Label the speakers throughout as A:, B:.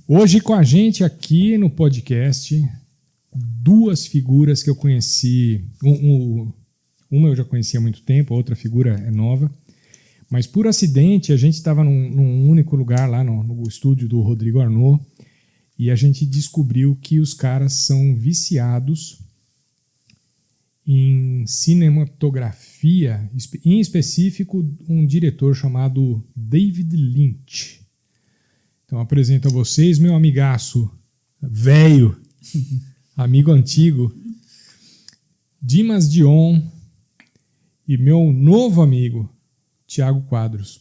A: Hoje com a gente aqui no podcast, duas figuras que eu conheci. Uma eu já conhecia há muito tempo, a outra figura é nova. Mas por acidente a gente estava num único lugar lá no estúdio do Rodrigo Arnaud e a gente descobriu que os caras são viciados em cinematografia, em específico um diretor chamado David Lynch. Então apresento a vocês meu amigaço velho, amigo antigo, Dimas Dion, e meu novo amigo, Thiago Quadros.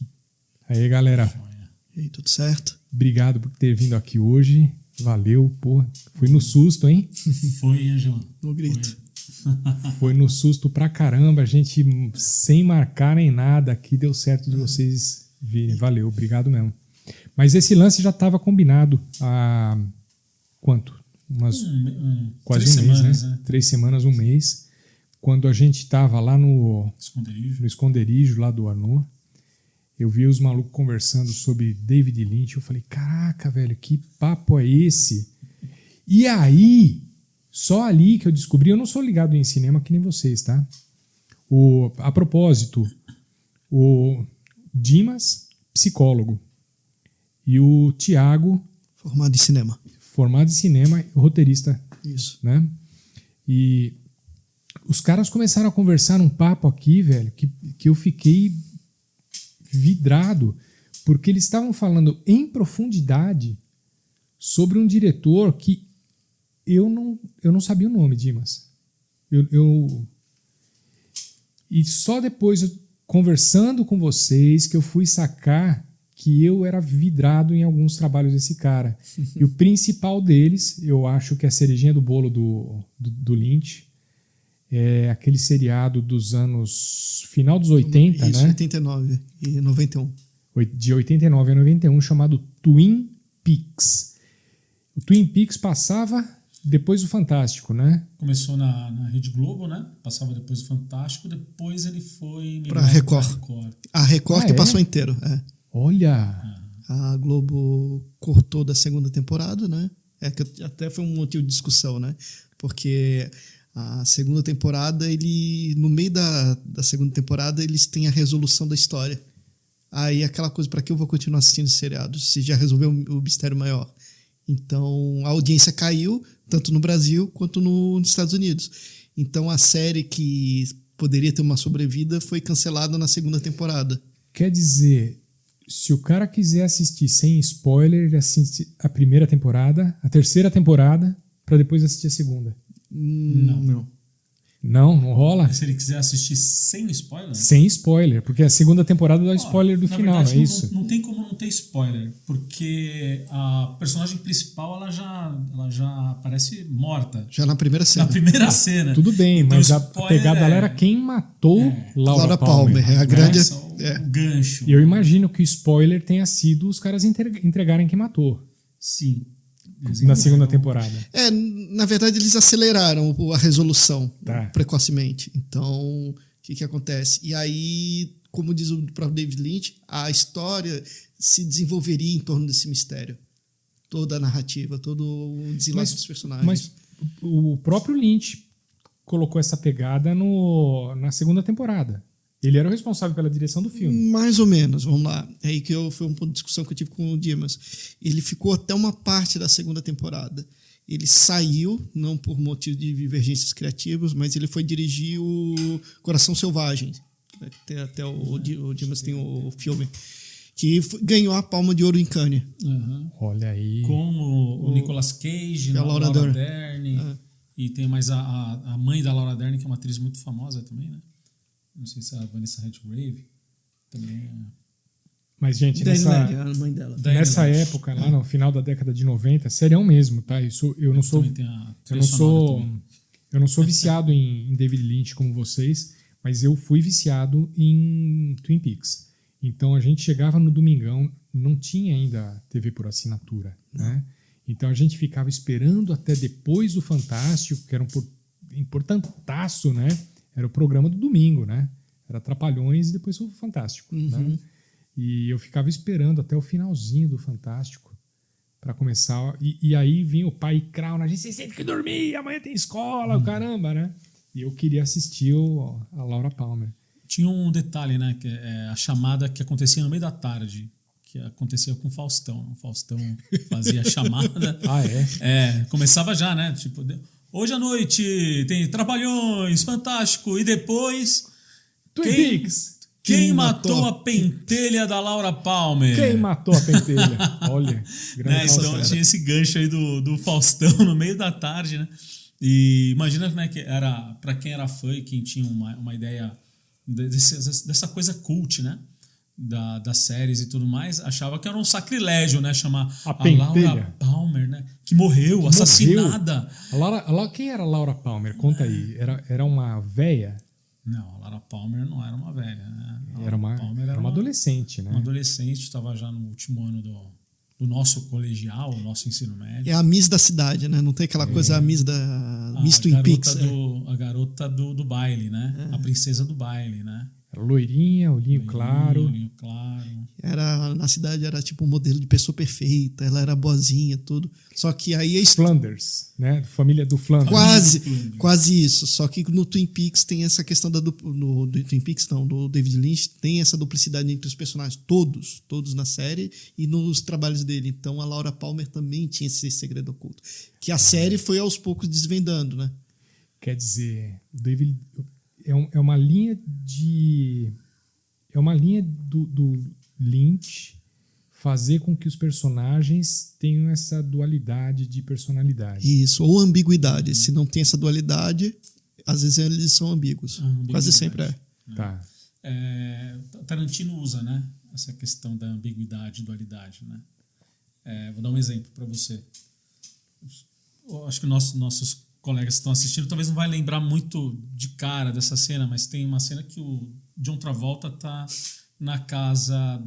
A: Aí, galera.
B: E aí, tudo certo?
A: Obrigado por ter vindo aqui hoje. Valeu, pô. Foi no susto, hein?
C: Foi, hein, João?
B: No grito.
A: Foi no susto pra caramba. A gente, sem marcar nem nada, aqui deu certo de vocês virem. Valeu, obrigado mesmo. Mas esse lance já estava combinado há quanto? Quase um mês, né? 3 semanas, um mês. Quando a gente estava lá no esconderijo lá do Arnaud, eu vi os malucos conversando sobre David Lynch. Eu falei, caraca, velho, que papo é esse? E aí, só ali que eu descobri, eu não sou ligado em cinema que nem vocês, tá? A propósito, o Dimas, psicólogo, e o Thiago...
B: Formado em cinema e
A: roteirista.
B: Isso.
A: Né? E os caras começaram a conversar num papo aqui, velho, que eu fiquei vidrado, porque eles estavam falando em profundidade sobre um diretor que eu não sabia o nome, Dimas. E só depois, conversando com vocês, que eu fui sacar que eu era vidrado em alguns trabalhos desse cara. E o principal deles, eu acho que é a cerejinha do bolo do Lynch, é aquele seriado dos anos... final dos 80,
B: isso,
A: né?
B: 89 e 91.
A: De 89 a 91, chamado Twin Peaks. O Twin Peaks passava depois do Fantástico, né?
C: Começou na Rede Globo, né? Passava depois do Fantástico, depois ele foi...
B: Para Record. A Record que passou inteiro,
A: Olha!
B: A Globo cortou da segunda temporada, né? Que até foi um motivo de discussão, né? Porque a segunda temporada, no meio da segunda temporada, eles têm a resolução da história. Aí aquela coisa, para que eu vou continuar assistindo esse seriado? Se já resolveu o mistério maior. Então a audiência caiu, tanto no Brasil quanto nos Estados Unidos. Então a série que poderia ter uma sobrevida foi cancelada na segunda temporada.
A: Quer dizer... Se o cara quiser assistir sem spoiler, ele assiste a primeira temporada, a terceira temporada, para depois assistir a segunda.
B: Não.
A: Não rola?
C: Se ele quiser assistir sem spoiler?
A: Sem spoiler, porque a segunda temporada dá spoiler do final,
C: verdade,
A: não é isso?
C: Não tem como não ter spoiler, porque a personagem principal ela já aparece morta.
B: Já na primeira cena.
C: Na primeira cena.
A: Tudo bem,
C: então,
A: mas a pegada dela era quem matou Laura Palmer.
B: É a grande...
C: O gancho.
A: E eu imagino que o spoiler tenha sido os caras entregarem quem matou.
C: Sim.
A: Na segunda temporada.
B: Na verdade, eles aceleraram a resolução
A: Tá.
B: precocemente. Então, o que acontece? E aí, como diz o próprio David Lynch, a história se desenvolveria em torno desse mistério. Toda a narrativa, todo o desenlace dos personagens.
A: Mas o próprio Lynch colocou essa pegada na segunda temporada. Ele era o responsável pela direção do filme.
B: Mais ou menos, vamos lá. É aí que foi um ponto de discussão que eu tive com o Dimas. Ele ficou até uma parte da segunda temporada. Ele saiu, não por motivo de divergências criativas, mas ele foi dirigir o Coração Selvagem. Tem até o Dimas tem o filme. Que ganhou a Palma de Ouro em Cannes.
C: Uhum.
A: Olha aí.
C: Com o Nicolas Cage,
B: a Laura
C: Dern. E tem mais a mãe da Laura Dern, que é uma atriz muito famosa também, né? Não sei se é a Vanessa Redgrave também é...
A: Mas, gente,
B: a mãe dela.
A: Nessa época, lá no final da década de 90, serião mesmo, tá? Eu não sou viciado em David Lynch como vocês, mas eu fui viciado em Twin Peaks. Então a gente chegava no domingão, não tinha ainda TV por assinatura, né? Então a gente ficava esperando até depois do Fantástico, que era importantaço, né? Era o programa do domingo, né? Era Trapalhões e depois o Fantástico. Né? E eu ficava esperando até o finalzinho do Fantástico Pra começar. E aí vinha o pai Crown na gente, vocês têm que dormir, amanhã tem escola, o caramba, né? E eu queria assistir a Laura Palmer.
C: Tinha um detalhe, né? Que é a chamada que acontecia no meio da tarde, que acontecia com o Faustão. O Faustão fazia a chamada. Começava já, né? Tipo, hoje à noite tem Trapalhões, Fantástico, e depois...
A: Twin Peaks.
C: Quem matou a pentelha da Laura Palmer?
A: Quem matou a pentelha? Olha, grande
C: Então tinha esse gancho aí do Faustão no meio da tarde, né? E imagina, né, que era para quem era fã e quem tinha uma ideia dessa coisa cult, né? Das séries e tudo mais, achava que era um sacrilégio, né? Chamar a Laura Palmer, né? Que morreu, assassinada.
A: Quem era a Laura Palmer? Conta aí. Era uma véia?
C: Não, a Laura Palmer não era uma velha, né?
A: Era uma adolescente, né?
C: Uma adolescente, estava já no último ano do nosso colegial, o nosso ensino médio.
B: É a Miss da cidade, né? Não tem aquela coisa, a Miss Miss Twin Peaks.
C: A garota do baile, né? A princesa do baile, né?
A: Era loirinha, olhinho claro.
B: Era, na cidade era tipo um modelo de pessoa perfeita, ela era boazinha, tudo. Só que aí...
A: Flanders, né? Família do Flanders.
B: Quase isso. Só que no Twin Peaks tem essa questão do Twin Peaks, não, do David Lynch, tem essa duplicidade entre os personagens, todos na série e nos trabalhos dele. Então a Laura Palmer também tinha esse segredo oculto. Que a série foi aos poucos desvendando, né?
A: Quer dizer, o David... É uma linha de... É uma linha do Lynch fazer com que os personagens tenham essa dualidade de personalidade.
B: Isso, ou ambiguidade. Se não tem essa dualidade, às vezes eles são ambíguos. Quase sempre é.
A: Tá.
C: Tarantino usa, né, essa questão da ambiguidade e dualidade, né? Vou dar um exemplo para você. Eu acho que nossos colegas que estão assistindo talvez não vai lembrar muito de cara dessa cena, mas tem uma cena que o John Travolta tá na casa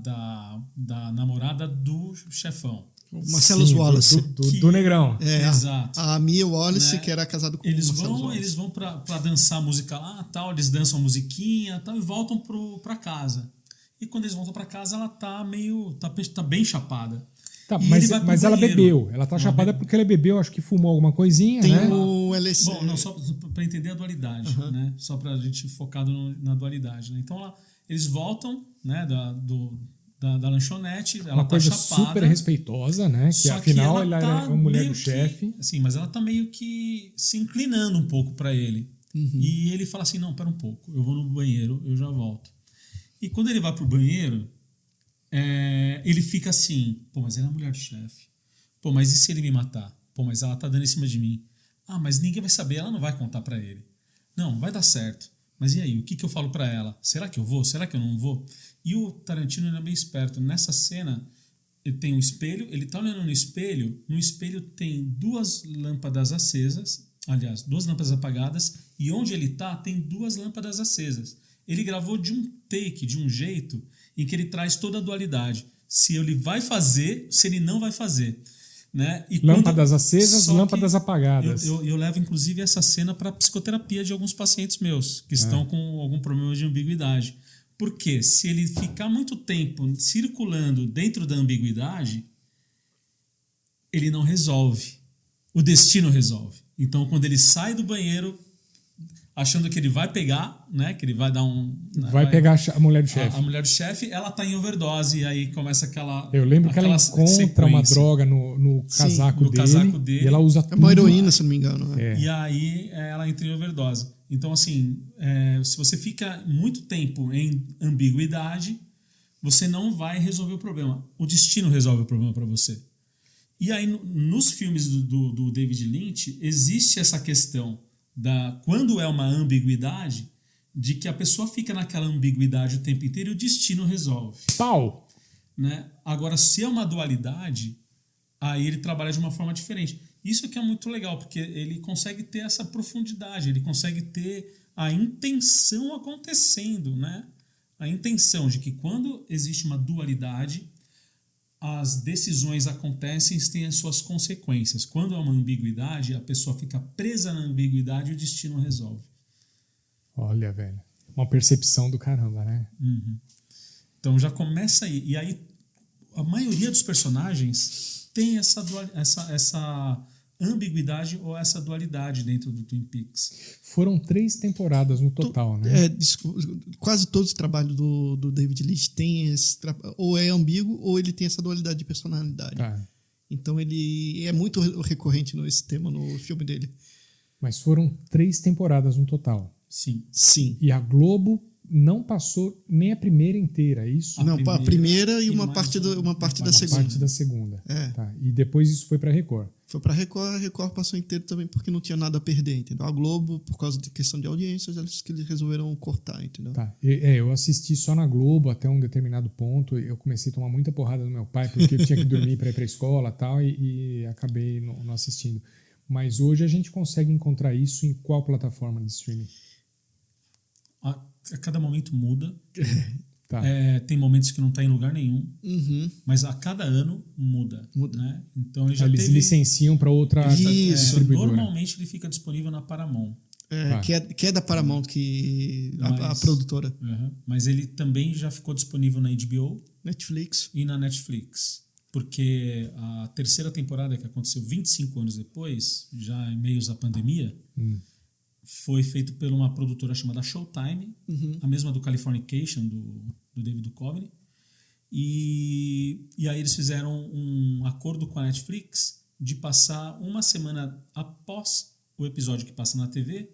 C: da namorada do chefão.
B: O Marcellus Wallace.
A: Do Negrão.
C: Exato.
B: A Mia Wallace, né? Que era casado com o Marcellus Wallace.
C: Eles vão pra dançar música lá, tal, eles dançam a musiquinha tal, e voltam pra casa. E quando eles voltam pra casa, ela tá tá bem chapada.
A: Tá, mas ela bebeu. Ela tá chapada porque ela bebeu, acho que fumou alguma coisinha,
B: tem,
A: né?
B: O LSD.
C: Bom, não, só para entender a dualidade, né? Só pra gente focado na dualidade, né? Então eles voltam, né, da lanchonete, ela
A: uma
C: tá
A: coisa
C: chapada,
A: super respeitosa, né? Que afinal ela
C: tá
A: é uma mulher do chefe.
C: Sim, mas ela tá meio que se inclinando um pouco para ele. E ele fala assim: "Não, pera um pouco, eu vou no banheiro, eu já volto". E quando ele vai pro banheiro, ele fica assim, pô, mas ela é mulher do chefe. Pô, mas e se ele me matar? Pô, mas ela tá dando em cima de mim. Ah, mas ninguém vai saber, ela não vai contar pra ele. Não, vai dar certo. Mas e aí, o que eu falo pra ela? Será que eu vou? Será que eu não vou? E o Tarantino é bem esperto. Nessa cena, ele tem um espelho, ele tá olhando no espelho tem 2 lâmpadas acesas, aliás, 2 lâmpadas apagadas, e onde ele tá, tem 2 lâmpadas acesas. Ele gravou de um take, de um jeito em que ele traz toda a dualidade. Se ele vai fazer, se ele não vai fazer. Né? E
A: lâmpadas acesas, lâmpadas apagadas.
C: Eu levo, inclusive, essa cena para psicoterapia de alguns pacientes meus que estão com algum problema de ambiguidade. Porque se ele ficar muito tempo circulando dentro da ambiguidade, ele não resolve. O destino resolve. Então, quando ele sai do banheiro achando que ele vai pegar, né? Que ele vai dar
A: Vai pegar a mulher do chefe.
C: A mulher do chefe, ela tá em overdose, e aí começa aquela...
A: Eu lembro que ela encontra uma droga no casaco dele. E ela usa tudo.
B: É uma heroína, se não me engano. Né?
C: E aí ela entra em overdose. Então, assim, se você fica muito tempo em ambiguidade, você não vai resolver o problema. O destino resolve o problema para você. E aí, nos filmes do David Lynch, existe essa questão quando é uma ambiguidade, de que a pessoa fica naquela ambiguidade o tempo inteiro e o destino resolve.
A: Pau!
C: Né? Agora, se é uma dualidade, aí ele trabalha de uma forma diferente. Isso que é muito legal, porque ele consegue ter essa profundidade, ele consegue ter a intenção acontecendo, né? A intenção de que quando existe uma dualidade, as decisões acontecem e têm as suas consequências. Quando há uma ambiguidade, a pessoa fica presa na ambiguidade e o destino resolve.
A: Olha, velho. Uma percepção do caramba, né?
C: Então já começa aí. E aí a maioria dos personagens tem essa ambiguidade ou essa dualidade dentro do Twin Peaks.
A: Foram 3 temporadas no total, né?
B: Quase todos os trabalhos do David Leitch têm ou é ambíguo ou ele tem essa dualidade de personalidade.
A: Tá.
B: Então ele é muito recorrente esse tema no filme dele.
A: Mas foram 3 temporadas no total.
C: Sim.
A: E a Globo não passou nem a primeira inteira, é isso?
B: A primeira e uma parte da segunda.
A: Parte da segunda.
B: É.
A: Tá. E depois isso foi para Record.
B: Foi para Record, a Record passou inteiro também porque não tinha nada a perder, entendeu? A Globo, por causa de questão de audiências, eles resolveram cortar, entendeu?
A: Tá. Eu assisti só na Globo até um determinado ponto. Eu comecei a tomar muita porrada do meu pai porque eu tinha que dormir para ir para a escola tal, e acabei não assistindo. Mas hoje a gente consegue encontrar isso em qual plataforma de streaming?
C: A cada momento muda.
A: Tá.
C: Tem momentos que não está em lugar nenhum, mas a cada ano muda. Né? Então eles
A: licenciam para outra distribuidora.
C: Normalmente ele fica disponível na Paramount.
B: Que é da Paramount, a produtora.
C: Mas ele também já ficou disponível na HBO,
B: Netflix
C: e na Netflix. Porque a terceira temporada, que aconteceu 25 anos depois, já em meios à pandemia, foi feito por uma produtora chamada Showtime, a mesma do Californication, do David Duchovny. E aí eles fizeram um acordo com a Netflix de passar uma semana após o episódio que passa na TV,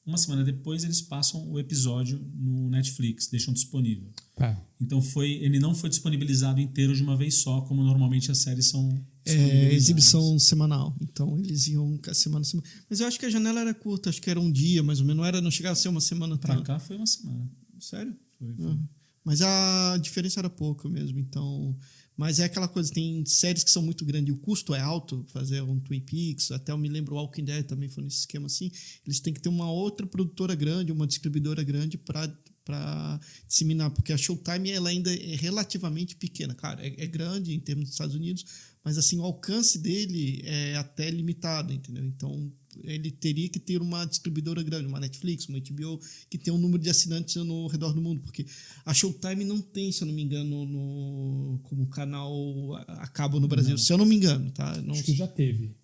C: uma semana depois eles passam o episódio no Netflix, deixam disponível.
A: Tá.
C: Então ele não foi disponibilizado inteiro de uma vez só, como normalmente as séries são
B: exibição semanal. Então eles iam semana a semana. Mas eu acho que a janela era curta, acho que era um dia mais ou menos, não chegava a ser uma semana.
C: Pra cá foi uma semana.
B: Sério?
C: Foi.
B: Mas a diferença era pouca mesmo, então... Mas é aquela coisa, tem séries que são muito grandes e o custo é alto, fazer um Twin Peaks, até eu me lembro o Walking Dead também foi nesse esquema assim, eles têm que ter uma outra produtora grande, uma distribuidora grande para disseminar, porque a Showtime ela ainda é relativamente pequena, claro, é grande em termos dos Estados Unidos, mas assim, o alcance dele é até limitado, entendeu? Então ele teria que ter uma distribuidora grande, uma Netflix, uma HBO, que tem um número de assinantes no redor do mundo, porque a Showtime não tem, se eu não me engano, como canal a cabo no Brasil, se eu não me engano, tá?
A: Acho que já teve.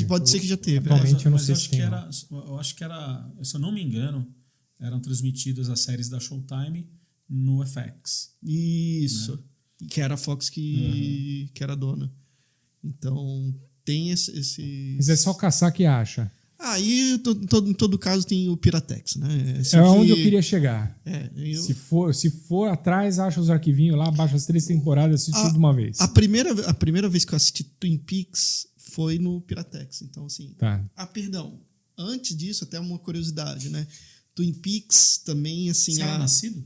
B: Pode ser que já teve.
A: Atualmente eu não sei
C: se tem. Eu acho que era, se eu não me engano, eram transmitidas as séries da Showtime no FX.
B: Isso. Né? Que era a Fox que era dona. Então... tem esse...
A: Mas é só caçar que acha.
B: Aí, em todo caso, tem o Piratex, né?
A: Onde eu queria chegar. Se for atrás, acha os arquivinhos lá, baixa as 3 temporadas, assiste tudo de uma vez.
B: A primeira vez que eu assisti Twin Peaks foi no Piratex. Então, assim...
A: Tá.
B: Perdão. Antes disso, até uma curiosidade, né? Twin Peaks também, assim...
C: Você era nascido?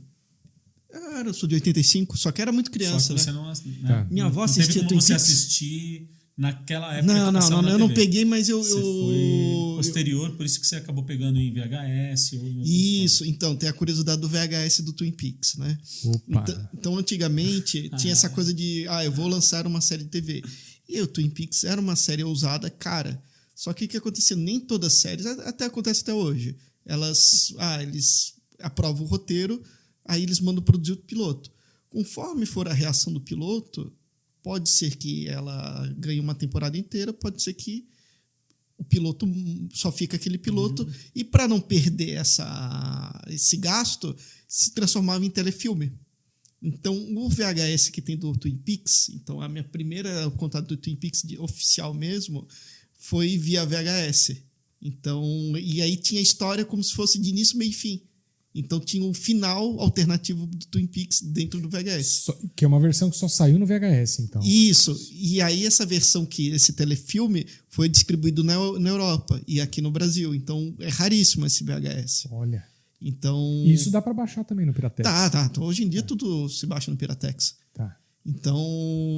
B: Eu sou de 85, só que era muito criança,
C: só que
B: né?
C: você não...
B: Minha avó
C: assistia
B: Twin Peaks.
C: Não teve como você assistir... Naquela época
B: não, eu não peguei, mas eu...
C: Você foi posterior, por isso que você acabou pegando em VHS ou em
B: Isso, então, tem a curiosidade do VHS do Twin Peaks, né? Então, antigamente, tinha essa coisa de, eu vou lançar uma série de TV. E o Twin Peaks era uma série ousada, cara. Só que o que acontecia? Nem todas as séries, até acontece até hoje, eles aprovam o roteiro, aí eles mandam produzir o piloto. Conforme for a reação do piloto... Pode ser que ela ganhe uma temporada inteira, pode ser que o piloto só fica aquele piloto. E para não perder esse gasto, se transformava em telefilme. Então, o VHS que tem do Twin Peaks, então a minha primeira contato do Twin Peaks oficial mesmo, foi via VHS. Então, e aí tinha a história como se fosse de início, meio e fim. Então tinha um final alternativo do Twin Peaks dentro do VHS.
A: Que é uma versão que só saiu no VHS, então.
B: Isso. E aí essa versão, esse telefilme, foi distribuído na Europa e aqui no Brasil. Então é raríssimo esse VHS.
A: Olha.
B: Então...
A: Isso dá para baixar também no Piratex.
B: Tá. Então, hoje em dia tudo se baixa no Piratex.
A: Tá.
B: Então...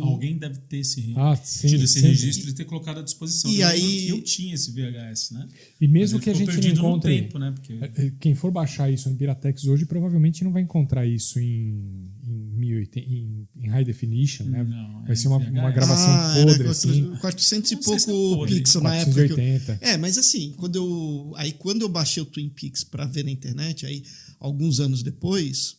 C: Alguém deve ter tido esse registro e ter colocado à disposição.
B: E aí...
C: Eu tinha esse VHS, né?
A: E mesmo que a gente não encontre...
C: No tempo, né? Porque...
A: Quem for baixar isso no Piratex hoje, provavelmente não vai encontrar isso em high definition, né?
C: Não,
A: vai ser uma gravação podre, assim.
B: 400 e pouco pixels na época.
A: 480.
B: Mas assim, quando eu baixei o Twin Peaks para ver na internet, aí alguns anos depois...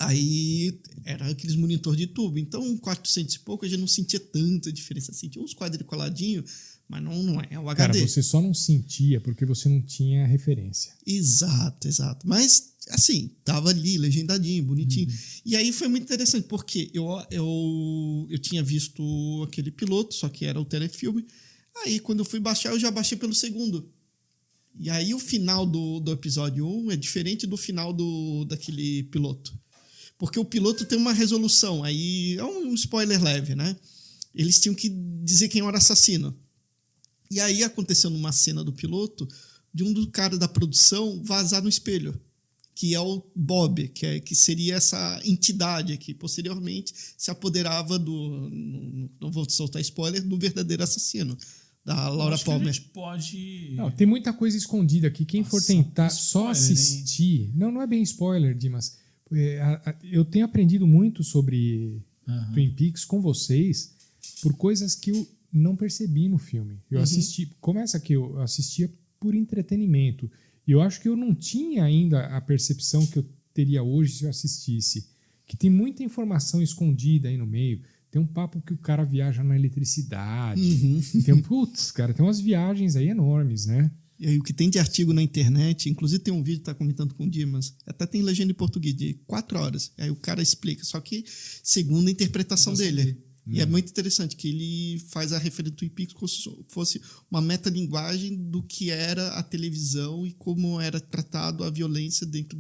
B: Aí era aqueles monitor de tubo. Então, 400 e pouco, a gente não sentia tanta diferença assim. Tinha uns quadriculadinhos, mas não é o HD.
A: Cara, você só não sentia porque você não tinha referência.
B: Exato. Mas, assim, tava ali, legendadinho, bonitinho. E aí foi muito interessante, porque eu tinha visto aquele piloto, só que era o telefilme. Aí, quando eu fui baixar, eu já baixei pelo segundo. E aí, o final do episódio 1 é diferente do final daquele piloto. Porque o piloto tem uma resolução. Aí, é um spoiler leve, né? Eles tinham que dizer quem era o assassino. E aí, aconteceu numa cena do piloto, de um dos caras da produção vazar no espelho. Que é o Bob, que seria essa entidade que posteriormente se apoderava não vou soltar spoiler, do verdadeiro assassino, da Laura Palmer.
C: A gente pode...
A: Não, tem muita coisa escondida aqui. Quem for tentar só assistir... Hein? Não é bem spoiler, Dimas. Eu tenho aprendido muito sobre Twin Peaks com vocês por coisas que eu não percebi no filme. Eu assisti... Começa que eu assistia por entretenimento. E eu acho que eu não tinha ainda a percepção que eu teria hoje se eu assistisse. Que tem muita informação escondida aí no meio. Tem um papo que o cara viaja na eletricidade. Tem umas viagens aí enormes, né?
B: E aí o que tem de artigo na internet, inclusive tem um vídeo que tá comentando com o Dimas, até tem legenda em português de 4 horas. Aí o cara explica, só que segundo a interpretação dele. E é muito interessante que ele faz a referência do Twin Peaks como se fosse uma metalinguagem do que era a televisão e como era tratado a violência dentro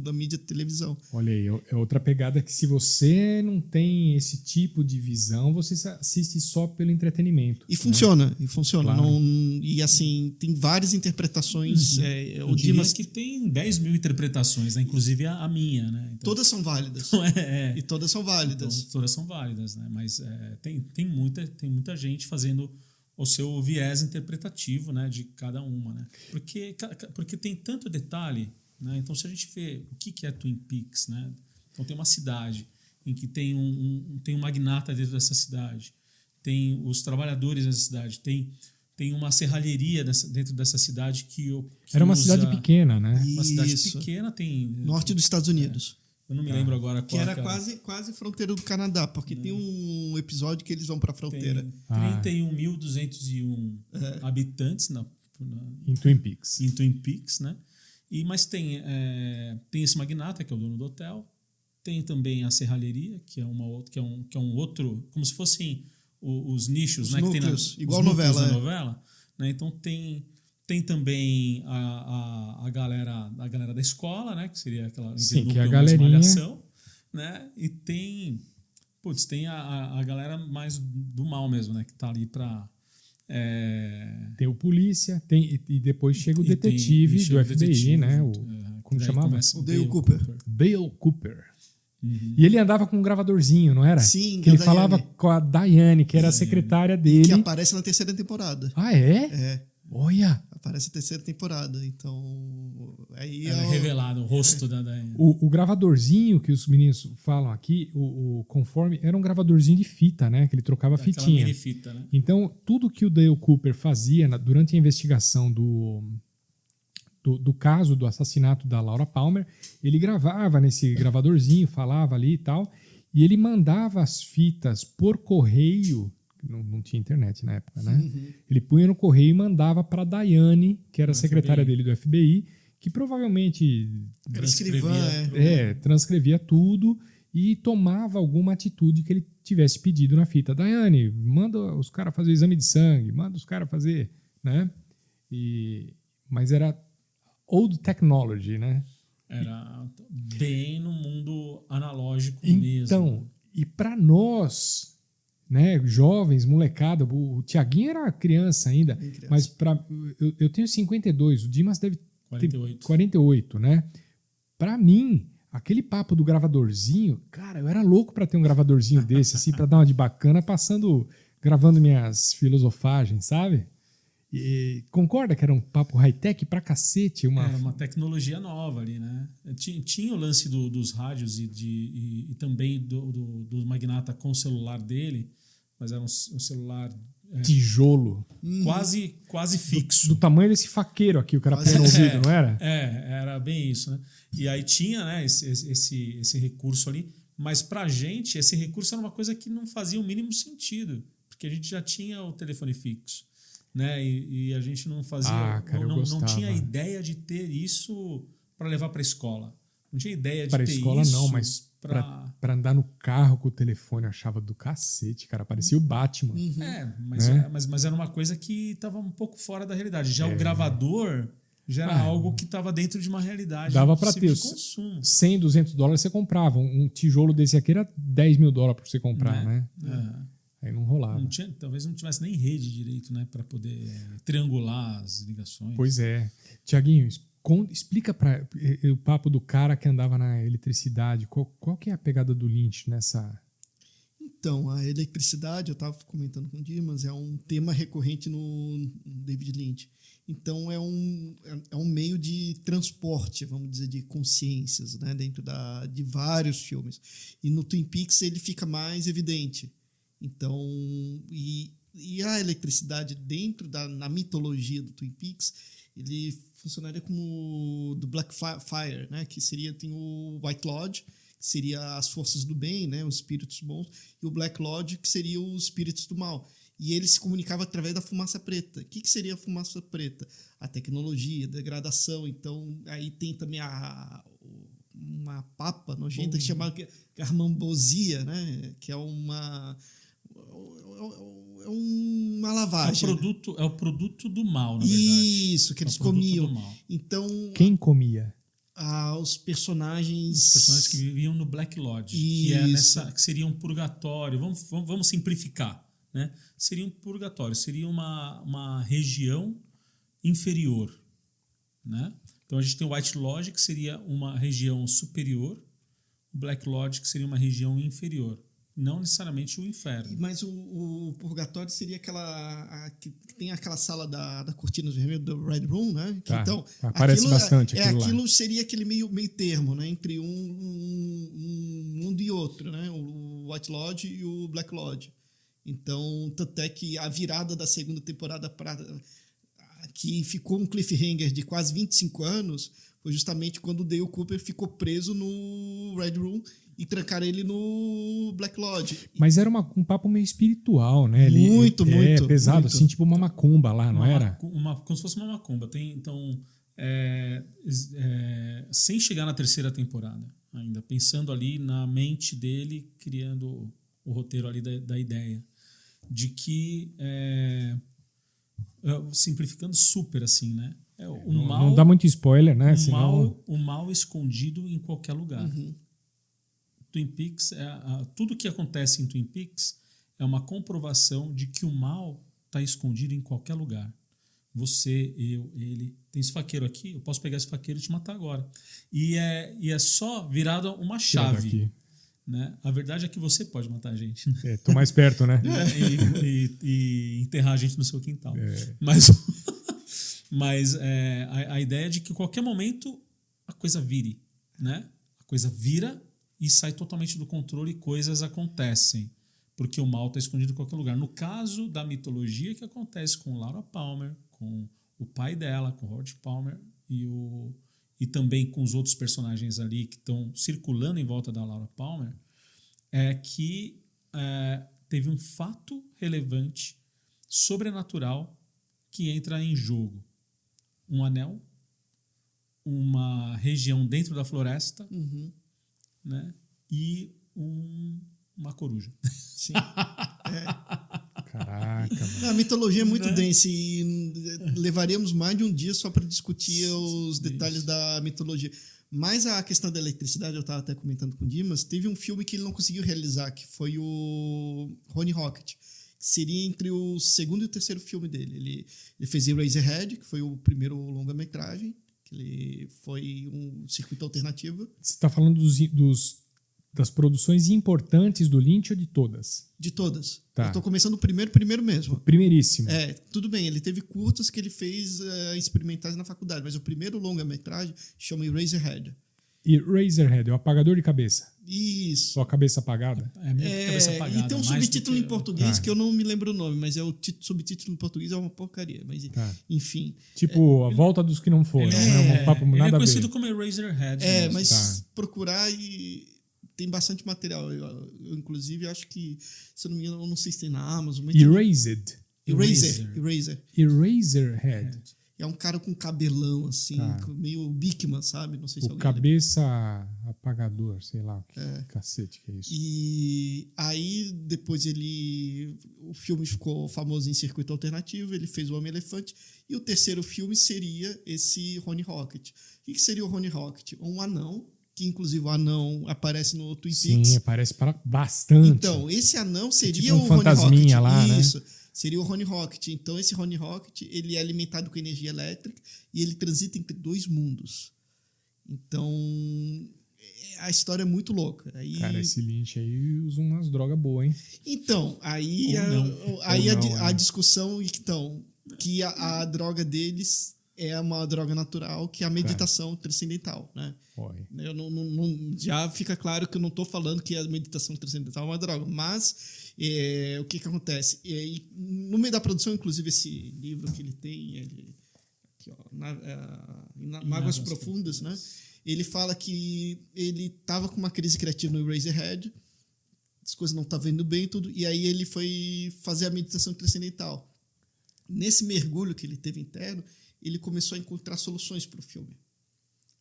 B: da mídia de televisão.
A: Olha aí, é outra pegada que se você não tem esse tipo de visão, você assiste só pelo entretenimento.
B: E funciona.
A: Claro.
B: Não, e assim, tem várias interpretações.
C: Eu diria que tem 10 mil interpretações, né? Inclusive a minha, né? Então,
B: todas são válidas. E todas são válidas.
C: Então, todas são válidas, né? Mas tem muita gente fazendo o seu viés interpretativo, né, de cada uma, né? Porque tem tanto detalhe, né? Então, se a gente vê o que é Twin Peaks, né? Então, tem uma cidade em que tem um magnata dentro dessa cidade, tem os trabalhadores dessa cidade, tem uma serralheria dentro dessa cidade que
A: era uma cidade pequena, né?
C: Uma cidade pequena, tem...
B: Norte dos Estados Unidos.
C: Eu não me lembro agora qual.
B: Que era quase fronteira do Canadá, porque tem um episódio que eles vão para a fronteira.
C: Tem 31.201 habitantes
A: em Twin Peaks.
C: Em Twin Peaks, né? Mas tem esse magnata, que é o dono do hotel. Tem também a serralheria, que é um outro, como se fossem os nichos, né?
B: Núcleos,
C: que tem
B: igual
C: os núcleos
B: novela.
C: Da novela, né? Então tem também a galera da escola, né? Que seria aquela
A: que é a galerinha,
C: né? E tem a galera mais do mal mesmo, né? Que tá ali para
A: tem o polícia, e depois chega o detetive do FBI, né? Como chamava?
B: O Dale Cooper.
A: Dale Cooper. E ele andava com um gravadorzinho, não era?
B: Sim,
A: que ele falava com a Diane, que era a secretária dele.
B: Que aparece na 3ª temporada.
A: Ah, é?
B: É.
A: Olha!
B: Aparece na 3ª temporada, então... Aí
C: é revelado o rosto da Diane.
A: O gravadorzinho que os meninos falam aqui, o Conforme, era um gravadorzinho de fita, né? Que ele trocava fitinha.
C: Mini fita, né?
A: Então, tudo que o Dale Cooper fazia durante a investigação do caso do assassinato da Laura Palmer, ele gravava nesse gravadorzinho, falava ali e tal, e ele mandava as fitas por correio. Não tinha internet na época, né? Ele punha no correio e mandava para a Diane, que era a secretária dele do FBI, que provavelmente transcrevia tudo e tomava alguma atitude que ele tivesse pedido na fita. Diane, manda os caras fazer exame de sangue, manda os caras fazer, né? Mas era old technology, né?
C: Era bem no mundo analógico mesmo.
A: Então, e para nós... né, jovens, molecada, o Tiaguinho era criança ainda, mas eu tenho 52, o Dimas deve ter 48, né? Para mim, aquele papo do gravadorzinho, cara, eu era louco para ter um gravadorzinho desse, assim, para dar uma de bacana, gravando minhas filosofagens, sabe? E concorda que era um papo high-tech pra cacete?
C: Era uma tecnologia nova ali, né? Tinha o lance dos rádios e também do magnata com o celular dele, mas era um celular
A: Tijolo.
C: Quase fixo.
A: Do tamanho desse faqueiro aqui, o cara põe no ouvido, não era?
C: Era bem isso, né? E aí tinha, né, esse recurso ali, mas pra gente esse recurso era uma coisa que não fazia o mínimo sentido, porque a gente já tinha o telefone fixo, né? E a gente não fazia, não tinha ideia de ter isso para levar para a escola. Não tinha ideia de ter isso.
A: Para escola não, mas para andar no carro com o telefone eu achava do cacete, cara. Parecia o Batman.
C: Mas era uma coisa que estava um pouco fora da realidade. Já o gravador já era algo que estava dentro de uma realidade.
A: Dava para ter.
C: Consumo.
A: $100, $200 você comprava. Um tijolo desse aqui era $10 mil para você comprar, né? Aí não rolava.
C: Talvez não tivesse nem rede direito, né? Para poder triangular as ligações.
A: Pois é. Tiaguinho, explica para o papo do cara que andava na eletricidade. Qual que é a pegada do Lynch nessa...
B: Então, a eletricidade, eu estava comentando com o Dimas, é um tema recorrente no David Lynch. Então, é um meio de transporte, vamos dizer, de consciências, né, dentro de vários filmes. E no Twin Peaks ele fica mais evidente. Então, e a eletricidade dentro na mitologia do Twin Peaks, ele funcionaria como do Black Fire, né, que tem o White Lodge, que seria as forças do bem, né, os espíritos bons, e o Black Lodge, que seria os espíritos do mal. E ele se comunicava através da fumaça preta. O que seria a fumaça preta? A tecnologia, a degradação. Então, aí tem também uma papa nojenta que se chama garmambosia, né, que é uma lavagem.
C: É o produto do mal, na verdade.
B: Isso, que eles comiam. Então,
A: quem comia?
B: Os personagens...
C: Os personagens que viviam no Black Lodge, que seria um purgatório. Vamos simplificar, né? Seria um purgatório, seria uma região inferior, né? Então a gente tem o White Lodge, que seria uma região superior, o Black Lodge, que seria uma região inferior. Não necessariamente o inferno.
B: Mas o purgatório seria que tem aquela sala da cortina vermelha, do Red Room, né? Que, então,
A: aparece bastante
B: aquilo seria aquele meio termo, né? Entre um mundo e outro, né? O White Lodge e o Black Lodge. Então, tanto é que a virada da segunda temporada que ficou um cliffhanger de quase 25 anos foi justamente quando o Dale Cooper ficou preso no Red Room e trancaram ele no Black Lodge.
A: Mas era um papo meio espiritual, né?
B: Muito
A: pesado,
B: muito.
A: Assim, tipo uma macumba lá, não era?
C: Como se fosse uma macumba. Então, sem chegar na terceira temporada ainda, pensando ali na mente dele, criando o roteiro ali da ideia de que, simplificando super assim, né?
A: Não dá muito spoiler, né?
C: O mal escondido em qualquer lugar.
B: Uhum.
C: Twin Peaks, tudo que acontece em Twin Peaks é uma comprovação de que o mal está escondido em qualquer lugar. Você, eu, ele. Tem esse faqueiro aqui, eu posso pegar esse faqueiro e te matar agora. E é só virada uma chave. Né? A verdade é que você pode matar a gente. Né?
A: Tô mais perto, né?
C: E enterrar a gente no seu quintal. Mas a ideia é de que em qualquer momento a coisa vire. Né? A coisa vira e sai totalmente do controle e coisas acontecem. Porque o mal está escondido em qualquer lugar. No caso da mitologia, que acontece com Laura Palmer, com o pai dela, com Robert Palmer, e também com os outros personagens ali que estão circulando em volta da Laura Palmer, é que teve um fato relevante, sobrenatural, que entra em jogo. Um anel, uma região dentro da floresta,
B: uhum.
C: Né? E uma coruja.
B: Sim.
A: Caraca, mano.
B: A mitologia é muito densa e levaríamos mais de um dia só para discutir os detalhes da mitologia. Mas a questão da eletricidade, eu estava até comentando com o Dimas, teve um filme que ele não conseguiu realizar, que foi o Ronnie Rocket, que seria entre o segundo e o terceiro filme dele. Ele fez Eraserhead, que foi o primeiro longa-metragem, que ele foi um circuito alternativo.
A: Você está falando das produções importantes do Lynch ou de todas?
B: De todas.
A: Tá.
B: Eu estou começando o primeiro mesmo.
A: O primeiríssimo.
B: Tudo bem, ele teve curtas que ele fez experimentais na faculdade, mas o primeiro longa-metragem chama Eraserhead.
A: Eraserhead, é o apagador de cabeça.
B: Isso.
A: Só a cabeça apagada.
C: É meio que cabeça apagada.
B: E tem um
C: mais
B: subtítulo
C: do que-
B: em português que eu não me lembro o nome, mas subtítulo em português é uma porcaria. Mas, enfim.
A: Tipo, A Volta dos que não foram. Né? Um papo
C: ele
A: nada
C: é
A: a ver.
C: conhecido como Eraserhead. mesmo.
B: Mas procurar e tem bastante material. Eu, inclusive, acho que, se eu não me engano, eu não sei se tem na Amazon. Mas
A: Eraserhead.
B: Eraserhead. É um cara com cabelão, assim, meio Bigman, sabe? Não sei se
A: O cabeça apagador, sei lá. Que cacete que é isso.
B: E aí, depois o filme ficou famoso em circuito alternativo, ele fez o Homem-Elefante, e o terceiro filme seria esse Ronnie Rocket. O que seria o Ronnie Rocket? Um anão, que inclusive o anão aparece no Twin Peaks.
A: Sim, aparece bastante.
B: Então, esse anão seria
A: tipo um
B: o Ronnie
A: fantasminha
B: Rocket.
A: lá,
B: Isso.
A: Né?
B: Seria o Ronnie Rocket. Então, esse Ronnie Rocket, ele é alimentado com energia elétrica e ele transita entre dois mundos. Então, a história é muito louca. Aí...
A: Cara, esse Lynch aí usa umas drogas boas, hein?
B: Então, aí a discussão então, que a droga deles é uma droga natural, que é a meditação transcendental, né? Eu não, já fica claro que eu não estou falando que a meditação transcendental é uma droga, mas o que acontece? No meio da produção, inclusive, esse livro que ele tem, aqui, ó, Mágoas Profundas, né? Ele fala que ele estava com uma crise criativa no Eraserhead, as coisas não estavam indo bem, tudo, e aí ele foi fazer a meditação transcendental. Nesse mergulho que ele teve interno, ele começou a encontrar soluções para o filme.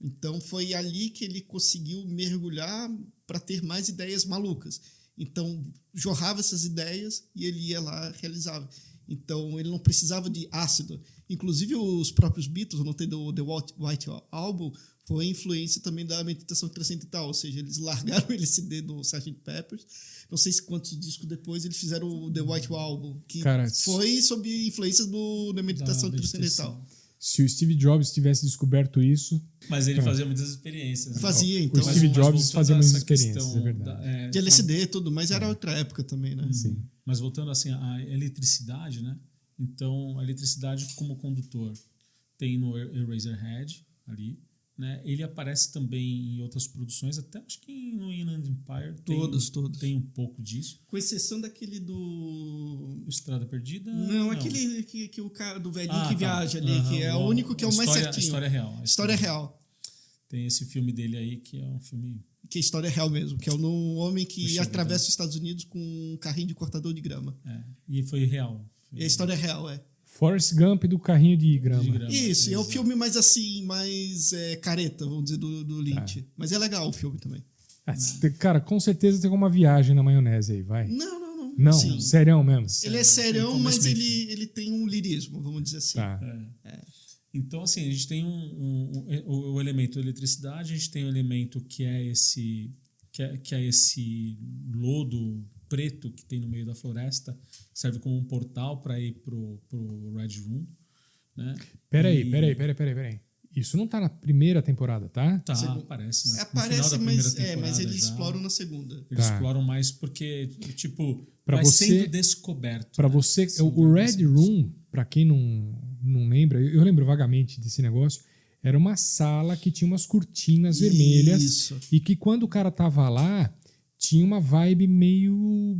B: Então, foi ali que ele conseguiu mergulhar para ter mais ideias malucas. Então, jorrava essas ideias e ele ia lá e realizava. Então, ele não precisava de ácido. Inclusive, os próprios Beatles, eu notei do The White Album, foi influência também da meditação transcendental. Ou seja, eles largaram o LSD do Sgt. Peppers. Não sei quantos discos depois eles fizeram o The White Album, que foi sob influência da meditação transcendental.
A: Se o Steve Jobs tivesse descoberto isso...
C: Mas ele fazia muitas experiências. Né?
B: Fazia, então.
A: O Steve Jobs fazia muitas experiências, é verdade.
B: De LSD e tudo, mas era outra época também, né?
A: Sim.
C: Mas voltando assim, à eletricidade, né? Então, a eletricidade como condutor tem no Eraserhead ali, né? Ele aparece também em outras produções, até acho que no Inland Empire
B: todos.
C: Tem um pouco disso.
B: Com exceção daquele do...
C: Estrada Perdida?
B: Não, aquele que o cara do velhinho que viaja ali, que é o único que é o mais certinho.
C: História real.
B: História real.
C: Tem esse filme dele aí, que é um filme...
B: Que é história real mesmo, que é um homem que atravessa os Estados Unidos com um carrinho de cortador de grama.
C: E foi real.
B: E a história é real,
A: Forrest Gump do carrinho de grama.
B: Isso, é o filme mais assim, mais careta, vamos dizer, do Lynch. Mas é legal o filme também.
A: Cara, com certeza tem uma viagem na maionese aí, vai.
B: Não.
A: Não,
B: Sim.
A: Serião mesmo.
B: Ele é serião, mas ele tem um lirismo, vamos dizer assim.
C: Então, assim, a gente tem o elemento eletricidade, a gente tem o elemento que é esse lodo preto que tem no meio da floresta, que serve como um portal para ir pro Red Room, né?
A: Peraí. Isso não tá na primeira temporada, tá?
C: Tá, aparece. Né?
B: Aparece, mas eles exploram na segunda.
C: Eles exploram mais porque, tipo, vai sendo descoberto.
A: Para você, o Red Room, para quem não lembra, eu lembro vagamente desse negócio, era uma sala que tinha umas cortinas vermelhas e que quando o cara tava lá, tinha uma vibe meio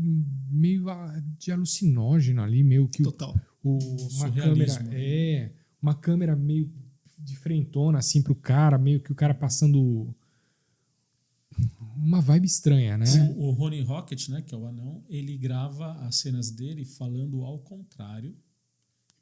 A: de alucinógeno ali, meio que
B: total.
A: Uma câmera meio de frentona assim pro cara, meio que o cara passando uma vibe estranha, né?
C: O Ronnie Rocket, né, que é o anão, ele grava as cenas dele falando ao contrário.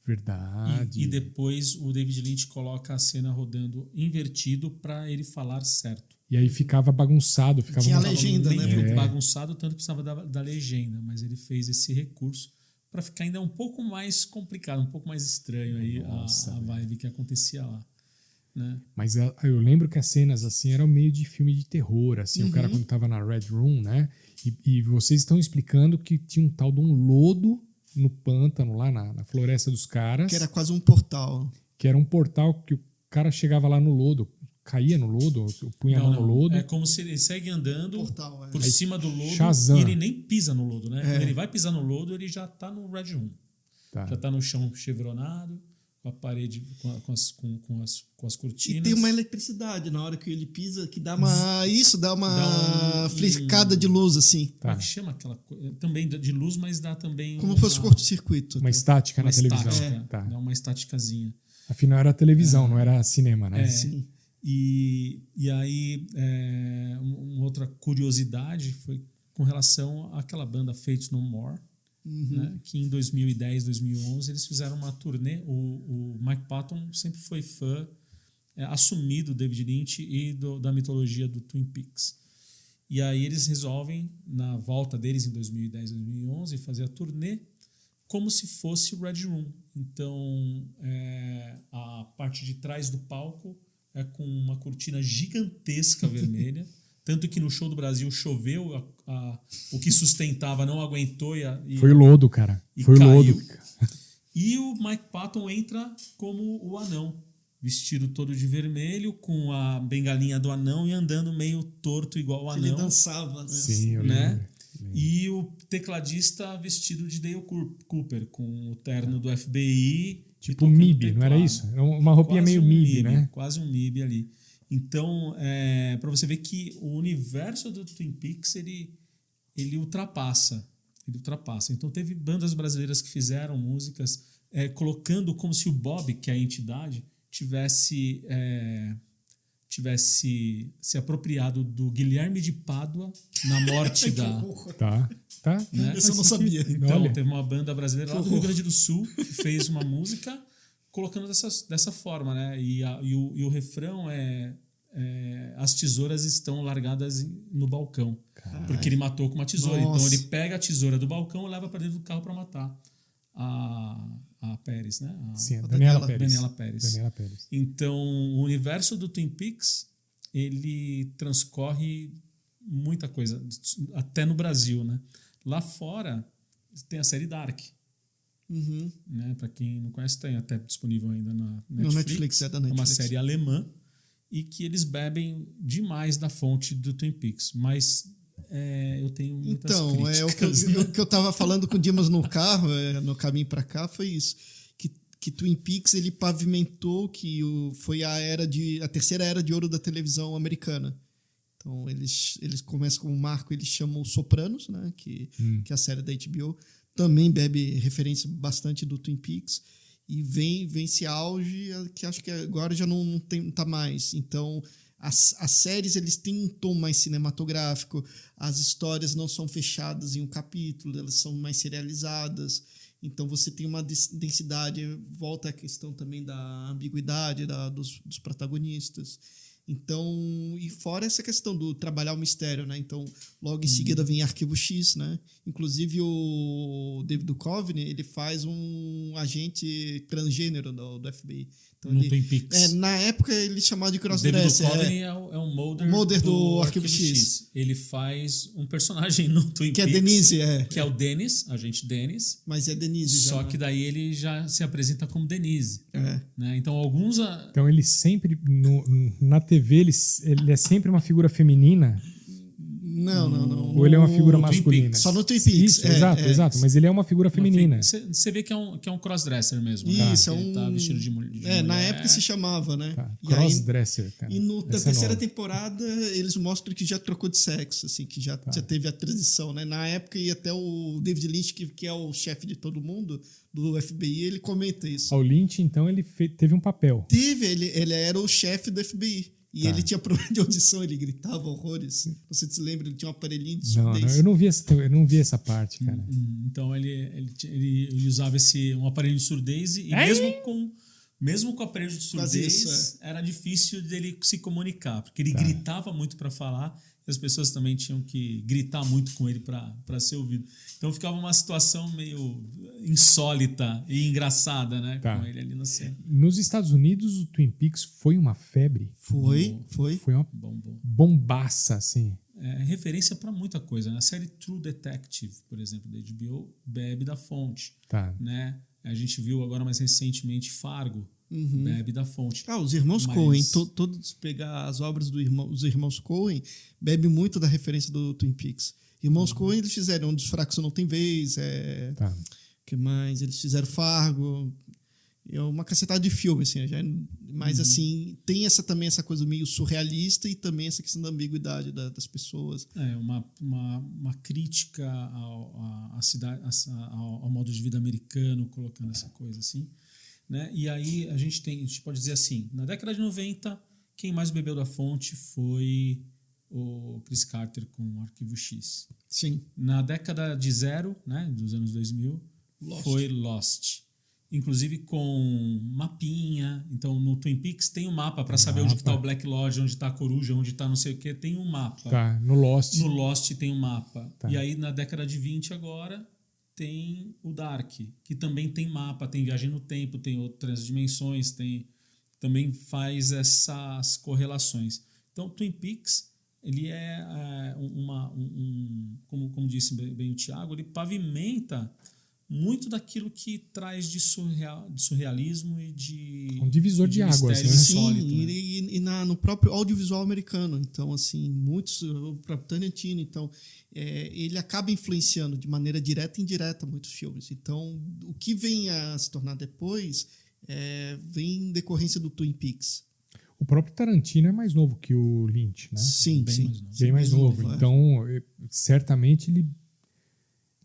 A: Verdade.
C: E depois o David Lynch coloca a cena rodando invertido para ele falar certo.
A: E aí ficava bagunçado.
B: Tinha a legenda, né?
C: Bagunçado, tanto precisava da legenda. Mas ele fez esse recurso para ficar ainda um pouco mais complicado, um pouco mais estranho aí a vibe que acontecia lá. Né?
A: Mas eu lembro que as cenas assim eram meio de filme de terror, assim, o cara quando estava na Red Room, né? E vocês estão explicando que tinha um tal de um lodo no pântano, lá na floresta dos caras.
B: Que era quase um portal.
A: Que era um portal que o cara chegava lá no lodo, caía no lodo, punha a mão no lodo.
C: É como se ele segue andando por cima do lodo
A: Shazam.
C: E ele nem pisa no lodo, né? Quando ele vai pisar no lodo, ele já tá no Red Room. Já tá no chão chevronado, com a parede, com as cortinas.
B: E tem uma eletricidade na hora que ele pisa, que dá uma flicada de luz, assim.
C: Como é que chama aquela coisa? Também de luz, mas dá também...
B: Como se fosse curto-circuito.
A: Uma estática na televisão.
C: Tá. Dá uma estáticazinha.
A: Afinal, era televisão, não era cinema, né?
B: Sim.
C: E aí, uma outra curiosidade foi com relação àquela banda Faith No More, né, que em 2010, 2011 eles fizeram uma turnê. O Mike Patton sempre foi fã assumido do David Lynch e da mitologia do Twin Peaks. E aí eles resolvem, na volta deles em 2010, 2011, fazer a turnê como se fosse o Red Room. Então, a parte de trás do palco é com uma cortina gigantesca vermelha. Tanto que no show do Brasil choveu, o que sustentava não aguentou.
A: Foi lodo, cara. Foi
C: caiu.
A: Lodo.
C: E o Mike Patton entra como o anão, vestido todo de vermelho, com a bengalinha do anão e andando meio torto igual o anão.
B: Ele dançava, né?
A: Sim, eu
C: né?
A: lembro.
C: E o tecladista vestido de Dale Cooper, com o terno do FBI.
A: Tipo MIB, não era isso? Uma roupinha
C: quase
A: meio MIB, né?
C: Quase um MIB ali. Então, para você ver que o universo do Twin Peaks, ele ultrapassa. Então, teve bandas brasileiras que fizeram músicas colocando como se o Bob, que é a entidade, tivesse se apropriado do Guilherme de Pádua na morte da...
A: Tá.
C: Né?
B: Eu não sabia.
C: Então, teve uma banda brasileira lá do Rio Grande do Sul que fez uma música colocando dessa forma, né? E o refrão as tesouras estão largadas no balcão. Caralho. Porque ele matou com uma tesoura. Nossa. Então ele pega a tesoura do balcão e leva para dentro do carro para matar a Pérez, né?
A: Sim, a Daniela
C: Pérez. Então o universo do Twin Peaks, ele transcorre muita coisa, até no Brasil, né? Lá fora tem a série Dark. Né? Para quem não conhece, tem até disponível ainda na Netflix.
B: No Netflix, da Netflix.
C: É uma série alemã e que eles bebem demais da fonte do Twin Peaks. Mas eu tenho muitas críticas.
B: O que eu estava falando com o Dimas no carro, no caminho para cá, foi isso. Que Twin Peaks ele pavimentou que foi a terceira era de ouro da televisão americana. Então, eles começam com o marco, eles chamam Sopranos, né? Que é a série da HBO. Também bebe referência bastante do Twin Peaks. E vem esse auge que acho que agora já não tá mais. Então, as séries eles têm um tom mais cinematográfico. As histórias não são fechadas em um capítulo, elas são mais serializadas. Então, você tem uma densidade. Volta a questão também da ambiguidade dos protagonistas. Então, e fora essa questão do trabalhar o mistério, né? Então, logo em seguida vem Arquivo X, né? Inclusive o David Duchovny, ele faz um agente transgênero do FBI. Então,
C: no Twin Peaks.
B: Na época ele chamava de crossdresser.
C: David Duchovny é o Mulder
B: do Arquivo X.
C: Ele faz um personagem no Twin Peaks.
B: Que é Denise,
C: Que é o Dennis, agente Dennis.
B: Mas é Denise já.
C: Só que daí ele já se apresenta como Denise. Né? Então,
A: Então, ele sempre, na TV, ele é sempre uma figura feminina?
B: Não.
A: Ou ele é uma figura masculina?
B: Só no Twin Peaks.
A: Isso, exato. Mas ele é uma figura feminina.
C: Você vê que é um crossdresser mesmo.
B: Isso,
C: né? Ele tá vestido de mulher.
B: Na época se chamava, né?
A: Crossdresser, cara.
B: E na terceira temporada eles mostram que já trocou de sexo, assim, que já teve a transição, né? Na época, e até o David Lynch, que é o chefe de todo mundo, do FBI, ele comenta isso.
A: O Lynch, então, ele teve um papel.
B: Ele era o chefe do FBI. E ele tinha problema de audição, ele gritava horrores. Você se lembra? Ele tinha um aparelhinho de surdez.
A: Não, eu não vi essa parte, cara.
C: Então ele usava um aparelho de surdez e mesmo com o aparelho de surdez era difícil dele se comunicar, porque ele gritava muito para falar e as pessoas também tinham que gritar muito com ele para ser ouvido. Então ficava uma situação meio insólita e engraçada, né? Com ele ali na cena.
A: Nos Estados Unidos, o Twin Peaks foi uma febre.
B: Foi.
A: Foi uma bombaça, assim.
C: Referência para muita coisa. Na série True Detective, por exemplo, da HBO, bebe da fonte. Né? A gente viu agora mais recentemente Fargo, bebe da fonte.
B: Os irmãos Coen, todos pegar as obras dos irmãos Coen, bebe muito da referência do Twin Peaks. Irmãos Coen, eles fizeram Um dos Fracos Não Tem Vez, que mais? Eles fizeram Fargo, é uma cacetada de filme, assim, mas assim, tem também essa coisa meio surrealista e também essa questão da ambiguidade das pessoas.
C: Uma crítica à cidade, ao modo de vida americano, colocando essa coisa assim, né? E aí a gente pode dizer assim, na década de 90, quem mais bebeu da fonte foi o Chris Carter com o Arquivo X.
B: Sim.
C: Na década de zero, né, dos anos 2000, foi Lost. Inclusive com mapinha. Então, no Twin Peaks tem um mapa para saber onde está o Black Lodge, onde está a coruja, onde está não sei o que. Tem um mapa.
A: Tá, no Lost.
C: No Lost tem um mapa.
A: Tá.
C: E aí, na década de 20 agora, tem o Dark, que também tem mapa, tem viagem no tempo, tem outras dimensões, também faz essas correlações. Então, Twin Peaks, ele é como disse bem o Thiago, ele pavimenta muito daquilo que traz de surrealismo e de
A: um divisor de água, assim, né?
B: Sim, e no próprio audiovisual americano. Então, assim, o próprio Tarantino, então, ele acaba influenciando de maneira direta e indireta muitos filmes. Então, o que vem a se tornar depois vem em decorrência do Twin Peaks.
A: O próprio Tarantino é mais novo que o Lynch, né?
B: Sim,
A: bem mais novo. Então, certamente ele,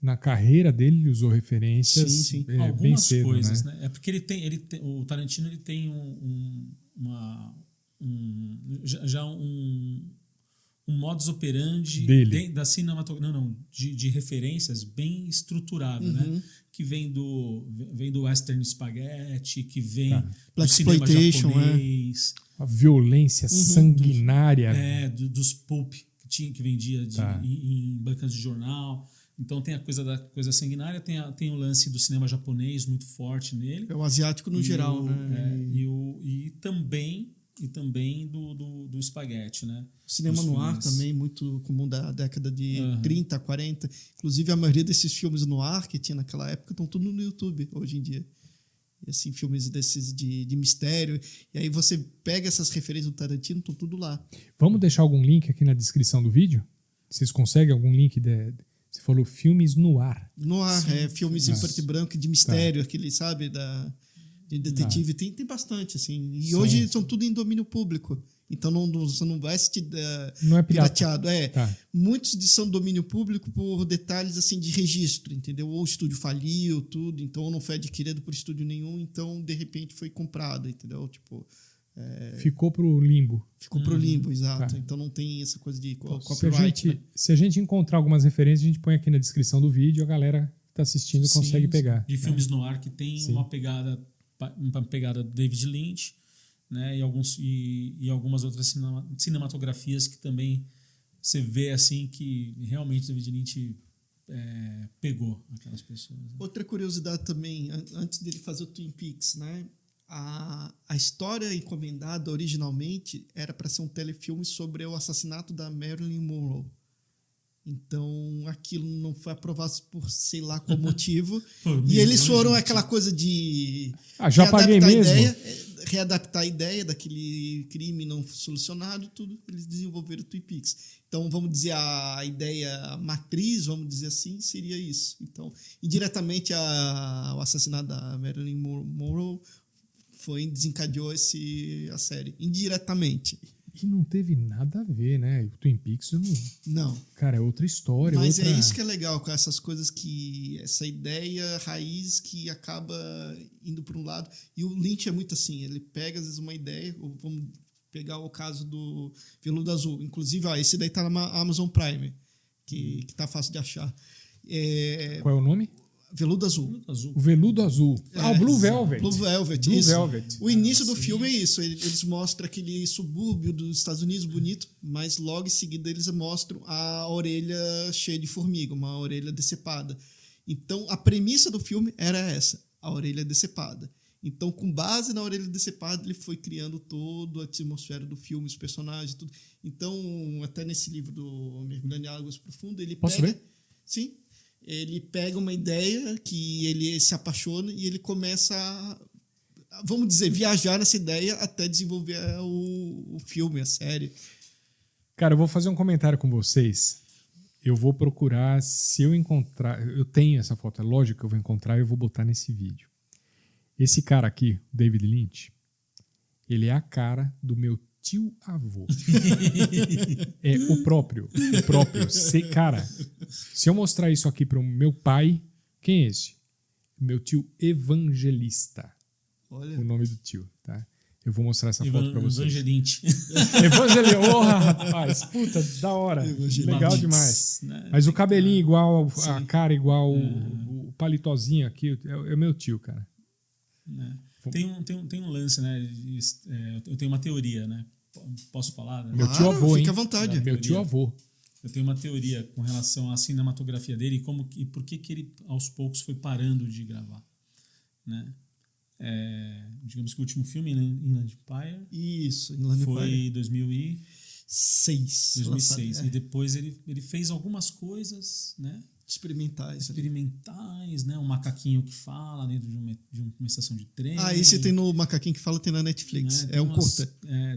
A: na carreira dele, ele usou referências
C: algumas
A: bem cedo,
C: coisas,
A: né?
C: É porque o Tarantino ele tem um modus operandi da cinematografia, de referências bem estruturado, né? Que vem do western spaghetti, que vem do cinema japonês,
A: a violência sanguinária,
C: dos pulp que vendia em bancas de jornal. Então tem a coisa da coisa sanguinária, tem o lance do cinema japonês muito forte nele.
B: É o asiático no geral, né?
C: E também do espaguete, né?
B: O cinema noir também, muito comum da década de 30, 40. Inclusive, a maioria desses filmes noir que tinha naquela época estão tudo no YouTube hoje em dia. E assim, filmes desses de mistério. E aí você pega essas referências do Tarantino, estão tudo lá.
A: Vamos deixar algum link aqui na descrição do vídeo? Vocês conseguem algum link Você falou filmes noir.
B: Noir, filmes em preto e branco de mistério, aquele, sabe, de detetive. Tem bastante, assim. E hoje são tudo em domínio público. Então você não vai assistir
A: não é
B: pirateado. Muitos são domínio público por detalhes assim de registro, entendeu? Ou o estúdio faliu, tudo, então não foi adquirido por estúdio nenhum, então de repente foi comprado, entendeu? Tipo,
A: ficou pro limbo.
B: Ficou pro limbo, exato. Então não tem essa coisa de copyright.
A: Se a gente encontrar algumas referências, a gente põe aqui na descrição do vídeo, a galera que está assistindo consegue pegar.
C: De filmes no ar que tem uma pegada David Lynch, né? E algumas outras cinematografias que também você vê assim que realmente David Lynch pegou aquelas pessoas. Né?
B: Outra curiosidade também, antes dele fazer o Twin Peaks, né? A história encomendada originalmente era para ser um telefilme sobre o assassinato da Marilyn Monroe. Então, aquilo não foi aprovado por sei lá qual motivo. E eles foram aquela coisa de
A: já paguei mesmo.
B: Readaptar a ideia daquele crime não solucionado, tudo. Eles desenvolveram o Twin Peaks. Então, vamos dizer, a ideia matriz, vamos dizer assim, seria isso. Então, indiretamente, o assassinato da Marilyn Monroe desencadeou a série. Indiretamente.
A: E não teve nada a ver, né? O Twin Peaks
B: não.
A: Cara, é outra história.
B: Mas é isso que é legal, com essas coisas que... Essa ideia raiz que acaba indo para um lado. E o Lynch é muito assim, ele pega às vezes uma ideia, ou vamos pegar o caso do Veludo Azul. Inclusive, esse daí tá na Amazon Prime, que tá fácil de achar.
A: Qual é o nome?
B: Veludo Azul.
A: O Veludo Azul. O Blue Velvet.
B: Blue Velvet,
A: Blue
B: isso.
A: Velvet.
B: O início do filme é isso. Eles mostram aquele subúrbio dos Estados Unidos bonito, mas logo em seguida eles mostram a orelha cheia de formiga, uma orelha decepada. Então, a premissa do filme era essa, a orelha decepada. Então, com base na orelha decepada, ele foi criando toda a atmosfera do filme, os personagens, tudo. Então, até nesse livro do Mergulhando em Águas Profundas, ele
A: Posso ver?
B: Sim. Ele pega uma ideia que ele se apaixona e ele começa a, vamos dizer, viajar nessa ideia até desenvolver o filme, a série.
A: Cara, eu vou fazer um comentário com vocês. Eu vou procurar, se eu encontrar... Eu tenho essa foto, é lógico que eu vou encontrar e eu vou botar nesse vídeo. Esse cara aqui, David Lynch, ele é a cara do meu tio-avô. É o próprio. Cara, se eu mostrar isso aqui para o meu pai, quem é esse? Meu tio Evangelista.
B: Olha.
A: O nome do tio, tá? Eu vou mostrar essa foto para vocês.
C: Evangelinte.
A: Porra, rapaz. Puta, da hora. Legal demais.
C: Né?
A: Mas o cabelinho igual, a cara igual, o palitozinho aqui, é o meu tio, cara.
C: Né? Tem um lance, né? Eu tenho uma teoria, né? Posso falar? Né?
A: Meu tio avô, hein?
B: Fica à vontade.
A: Meu tio avô.
C: Eu tenho uma teoria com relação à cinematografia dele e por que ele, aos poucos, foi parando de gravar. Né? Digamos que o último filme, Inland Empire,
B: Isso, Inland
C: foi
B: Empire.
C: em 2006. E depois ele fez algumas coisas, né? Experimentais, né? Um macaquinho que fala dentro de uma estação de trem.
B: Esse tem no Macaquinho que Fala, tem na Netflix.
C: Né?
B: É um curta.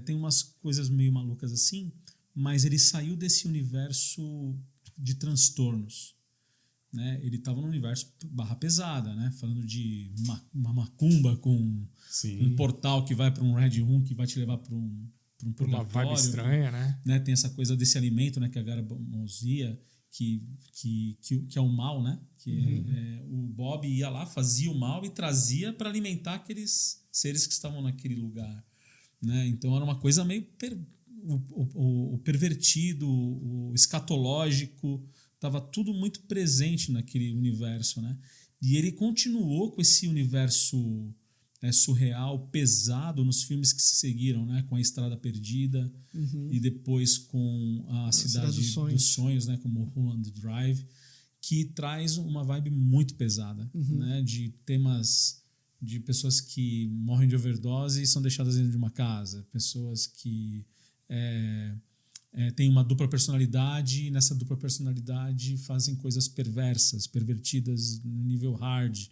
C: Tem umas coisas meio malucas assim, mas ele saiu desse universo de transtornos. Né? Ele estava no universo barra pesada, né? Falando de uma macumba com um portal que vai para um Red Room, que vai te levar para um purgatório.
A: Uma vibe estranha,
C: né? Tem essa coisa desse alimento, né? Que a garamosia, que é o mal, né? O Bob ia lá, fazia o mal e trazia para alimentar aqueles seres que estavam naquele lugar. Né? Então era uma coisa meio o pervertido, o escatológico, estava tudo muito presente naquele universo, né? E ele continuou com esse universo surreal, pesado nos filmes que se seguiram, né? Com A Estrada Perdida e depois com a Cidade dos Sonhos, né? Como Mulholland Drive, que traz uma vibe muito pesada, né? De temas de pessoas que morrem de overdose e são deixadas dentro de uma casa, pessoas que têm uma dupla personalidade e nessa dupla personalidade fazem coisas perversas, pervertidas no nível hard.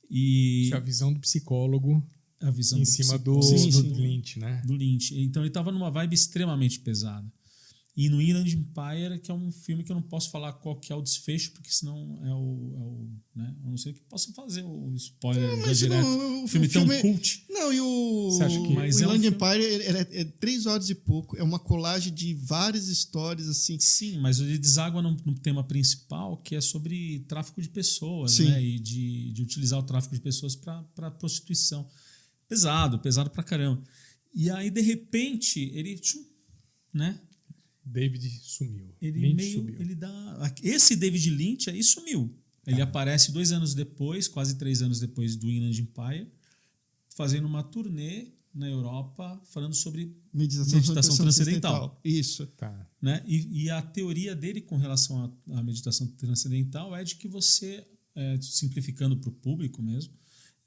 C: E
A: a visão do psicólogo em cima do Lynch, né?
C: Do Lynch. Então ele estava numa vibe extremamente pesada. E no Inland Empire, que é um filme que eu não posso falar qual que é o desfecho, porque senão né? Eu não sei o que possa fazer o spoiler já direto. O filme tão cult.
B: Não, e o Inland Empire é 3 horas e pouco. É uma colagem de várias histórias, assim.
C: Sim, mas ele deságua no tema principal, que é sobre tráfico de pessoas, né? E de utilizar o tráfico de pessoas para prostituição. Pesado pra caramba. E aí, de repente, ele... né?
A: David sumiu.
C: Sumiu. Esse David Lynch aí sumiu. Ele aparece 2 anos depois, quase 3 anos depois do Inland Empire, fazendo uma turnê na Europa falando sobre meditação transcendental.
B: Isso.
A: Tá.
C: Né? E a teoria dele com relação à meditação transcendental é de que você, simplificando para o público mesmo,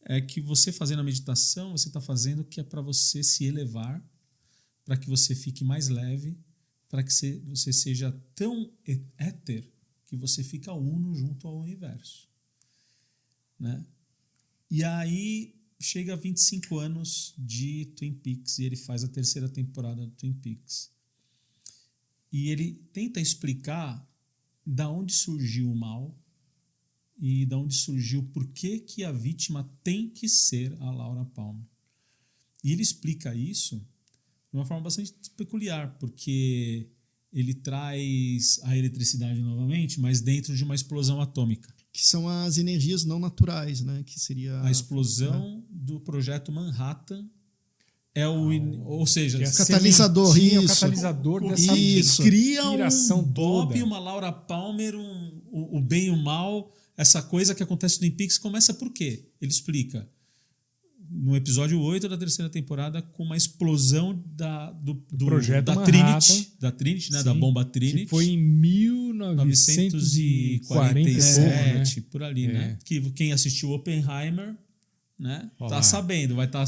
C: é que você fazendo a meditação, você está fazendo o que é para você se elevar, para que você fique mais leve, para que você seja tão éter que você fica uno junto ao universo. Né? E aí chega a 25 anos de Twin Peaks e ele faz a 3ª temporada do Twin Peaks. E ele tenta explicar da onde surgiu o mal e da onde surgiu por que a vítima tem que ser a Laura Palmer. E ele explica isso de uma forma bastante peculiar, porque ele traz a eletricidade novamente, mas dentro de uma explosão atômica.
B: Que são as energias não naturais, né? Que seria
C: a explosão do projeto Manhattan. Ou seja,
B: o catalisador,
A: o catalisador dessa
C: cria um Bob e uma Laura Palmer, o bem e o mal. Essa coisa que acontece no Twin Peaks começa por quê? Ele explica no episódio 8 da 3ª temporada com uma explosão do projeto da Trinity, né? Da bomba Trinity.
A: Que foi em 1947,
C: por ali, né? Que quem assistiu Oppenheimer, né? Tá sabendo, vai tá,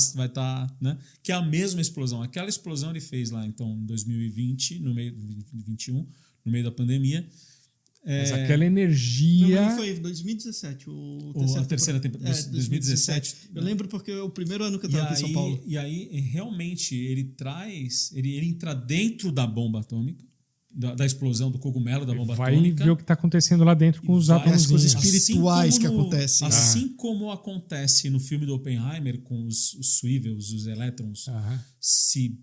C: né? Que é a mesma explosão. Aquela explosão ele fez lá, então, em 2020, no meio de 2021, no meio da pandemia.
A: Mas aquela energia...
B: Não, foi em 2017.
C: A 3ª temporada. 2017.
B: Eu lembro porque é o primeiro ano que eu estava aqui em São Paulo.
C: E aí, realmente, ele entra dentro da bomba atômica, da explosão do cogumelo, da bomba
A: vai
C: atômica.
A: Vai ver o que está acontecendo lá dentro com os átomos.
B: As coisas espirituais
C: assim
B: que acontecem.
C: Assim como acontece no filme do Oppenheimer, com os swivels, os elétrons, se